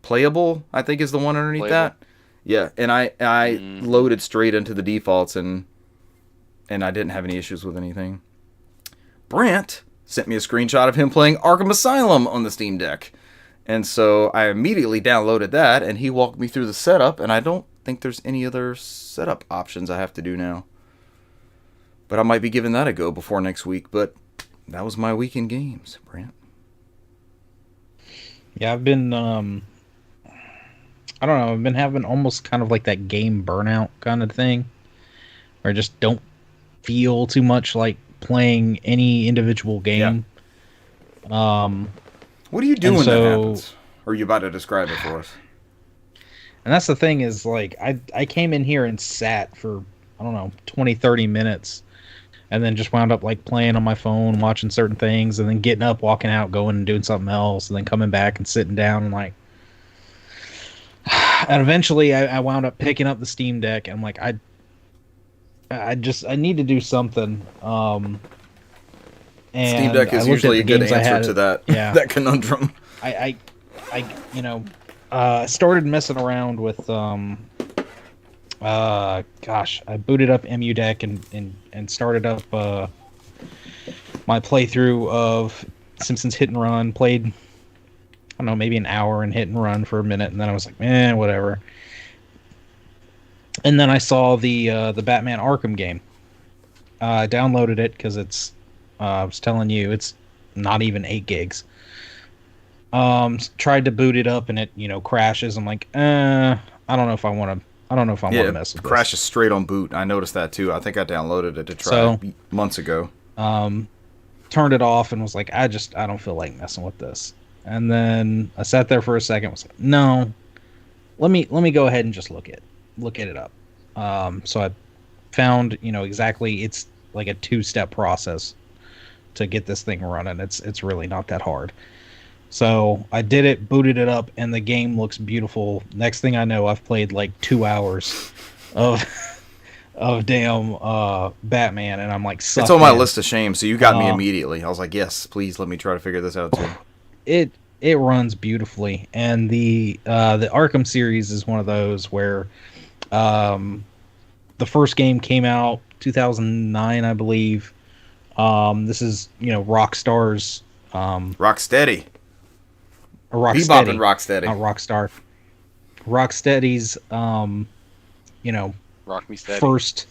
S3: playable, I think is the one underneath that. Yeah, and I loaded straight into the defaults, and I didn't have any issues with anything. Brant sent me a screenshot of him playing Arkham Asylum on the Steam Deck. And so I immediately downloaded that, and he walked me through the setup, and I don't think there's any other setup options I have to do now. But I might be giving that a go before next week, but that was my week in games, Brant.
S1: Yeah, I've been, I don't know, I've been having almost kind of like that game burnout kind of thing, where I just don't feel too much like playing any individual game. Yeah.
S3: What do you do when that happens? Or are you about to describe it for us?
S1: And that's the thing is, like, I came in here and sat for, I don't know, 20, 30 minutes, and then just wound up, like, playing on my phone, watching certain things, and then getting up, walking out, going and doing something else, and then coming back and sitting down and, like... And eventually I wound up picking up the Steam Deck, and I'm like, I need to do something. And
S3: Steam Deck is usually a good answer to that, that conundrum.
S1: I started messing around with, I booted up EmuDeck and started up, my playthrough of Simpsons Hit and Run. Played, I don't know, maybe an hour and Hit and Run for a minute, and then I was like, whatever. And then I saw the Batman Arkham game. I downloaded it because it's, I was telling you, it's not even 8 gigs. Tried to boot it up and it, crashes. I'm like, I don't know if I want to. I don't know if I want to mess with this.
S3: It crashes straight on boot. I noticed that too. I think I downloaded it to try months ago.
S1: Turned it off and was like, I don't feel like messing with this. And then I sat there for a second. Was like, no, let me go ahead and just look it up. So I found, exactly, it's like a 2-step process to get this thing running. It's really not that hard. So I did it, booted it up, and the game looks beautiful. Next thing I know, I've played like 2 hours of damn Batman, and I'm like,
S3: it's on my list of shame. So you got me immediately. I was like, yes, please let me try to figure this out too.
S1: It runs beautifully, and the Arkham series is one of those where the first game came out 2009, I believe. This is Rockstar's
S3: Rocksteady.
S1: Rocksteady.
S3: Bebop and Rocksteady.
S1: Not Rockstar. Rocksteady's
S2: Rock Me Steady.
S1: First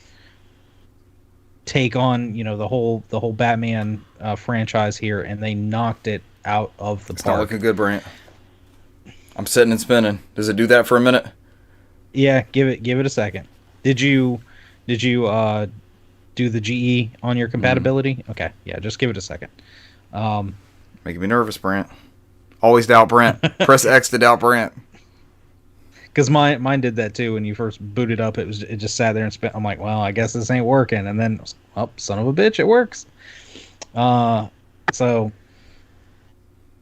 S1: take on the whole Batman franchise here, and they knocked it out of the park.
S3: It's not looking good, Brant. I'm sitting and spinning. Does it do that for a minute?
S1: Yeah, give it a second. Did you do the GE on your compatibility? Okay, yeah, just give it a second.
S3: Making me nervous, Brant. Always doubt Brant. Press X to doubt Brant.
S1: Because mine did that too. When you first booted up, it just sat there and spent. I'm like, well, I guess this ain't working. And then, son of a bitch, it works. So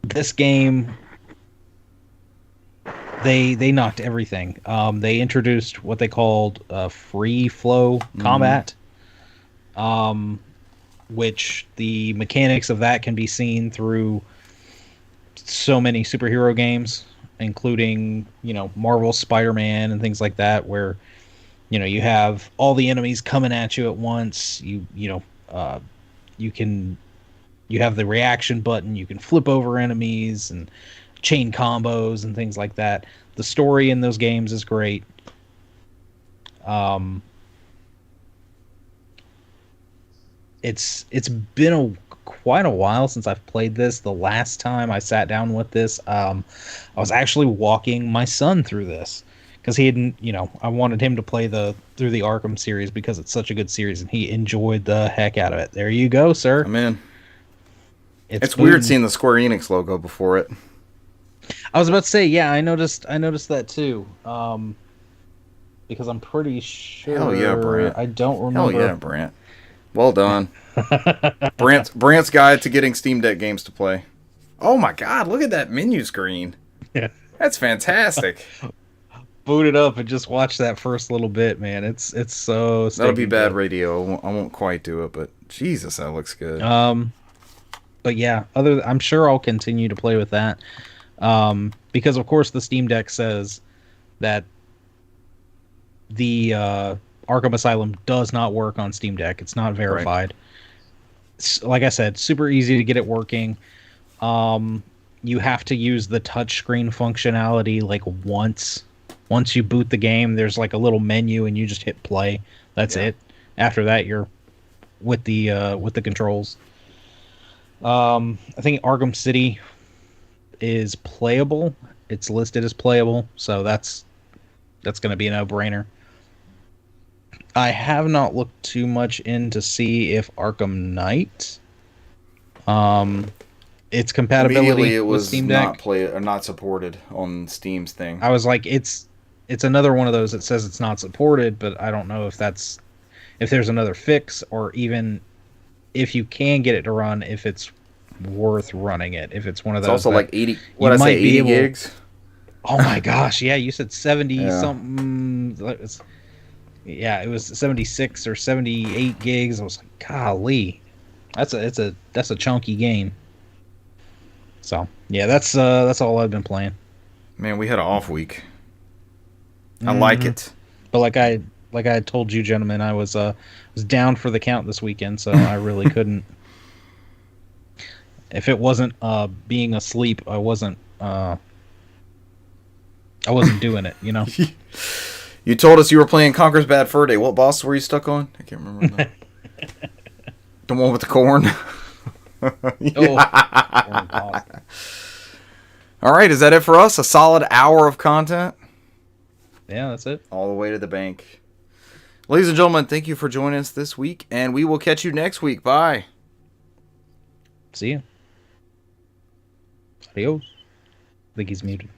S1: this game, they knocked everything. They introduced what they called free flow combat, which the mechanics of that can be seen through so many superhero games, including Marvel Spider-Man and things like that, where you have all the enemies coming at you at once. You have the reaction button. You can flip over enemies and chain combos and things like that. The story in those games is great. It's been quite a while since I've played this. The last time I sat down with this, I was actually walking my son through this because he hadn't, I wanted him to play through the Arkham series because it's such a good series, and he enjoyed the heck out of it. There you go, sir.
S3: I'm in. It's weird seeing the Square Enix logo before it.
S1: I was about to say, yeah, I noticed that too. Because I'm pretty sure.
S3: Hell yeah, Brant.
S1: I don't remember.
S3: Hell yeah, Brant. Well done. Brant's guide to getting Steam Deck games to play. Oh my god, look at that menu screen.
S1: Yeah.
S3: That's fantastic.
S1: boot it up and just watch that first little bit, man. It's so
S3: That'll be
S1: stinking
S3: bad
S1: good.
S3: radio. I won't quite do it, but Jesus, that looks good.
S1: But yeah, I'm sure I'll continue to play with that. Because of course the Steam Deck says that the Arkham Asylum does not work on Steam Deck. It's not verified. Like I said, super easy to get it working. You have to use the touchscreen functionality like once. Once you boot the game, there's like a little menu and you just hit play. That's it. After that, you're with the controls. I think Arkham City is playable. It's listed as playable, so that's going to be a no-brainer. I have not looked too much in to see if Arkham Knight, its compatibility with Steam Deck.
S3: Not supported on Steam's thing.
S1: I was like, it's another one of those that says it's not supported, but I don't know if there's another fix, or even if you can get it to run, if it's worth running it. If it's one of those.
S3: It's also like 80. What I say, 80 gigs.
S1: Oh my gosh! Yeah, you said 70 something. Yeah, it was 76 or 78 gigs. I was like, golly, that's a chunky game. So yeah, that's all I've been playing.
S3: Man, we had an off week. I like it.
S1: But like I told you, gentlemen, I was down for the count this weekend, so I really couldn't. If it wasn't being asleep, I wasn't doing it, you know.
S3: You told us you were playing Conker's Bad Fur Day. What boss were you stuck on? I can't remember that. The one with the corn. All right, is that it for us? A solid hour of content?
S1: Yeah, that's it.
S3: All the way to the bank. Ladies and gentlemen, thank you for joining us this week, and we will catch you next week. Bye.
S1: See you. Adios. I think he's muted.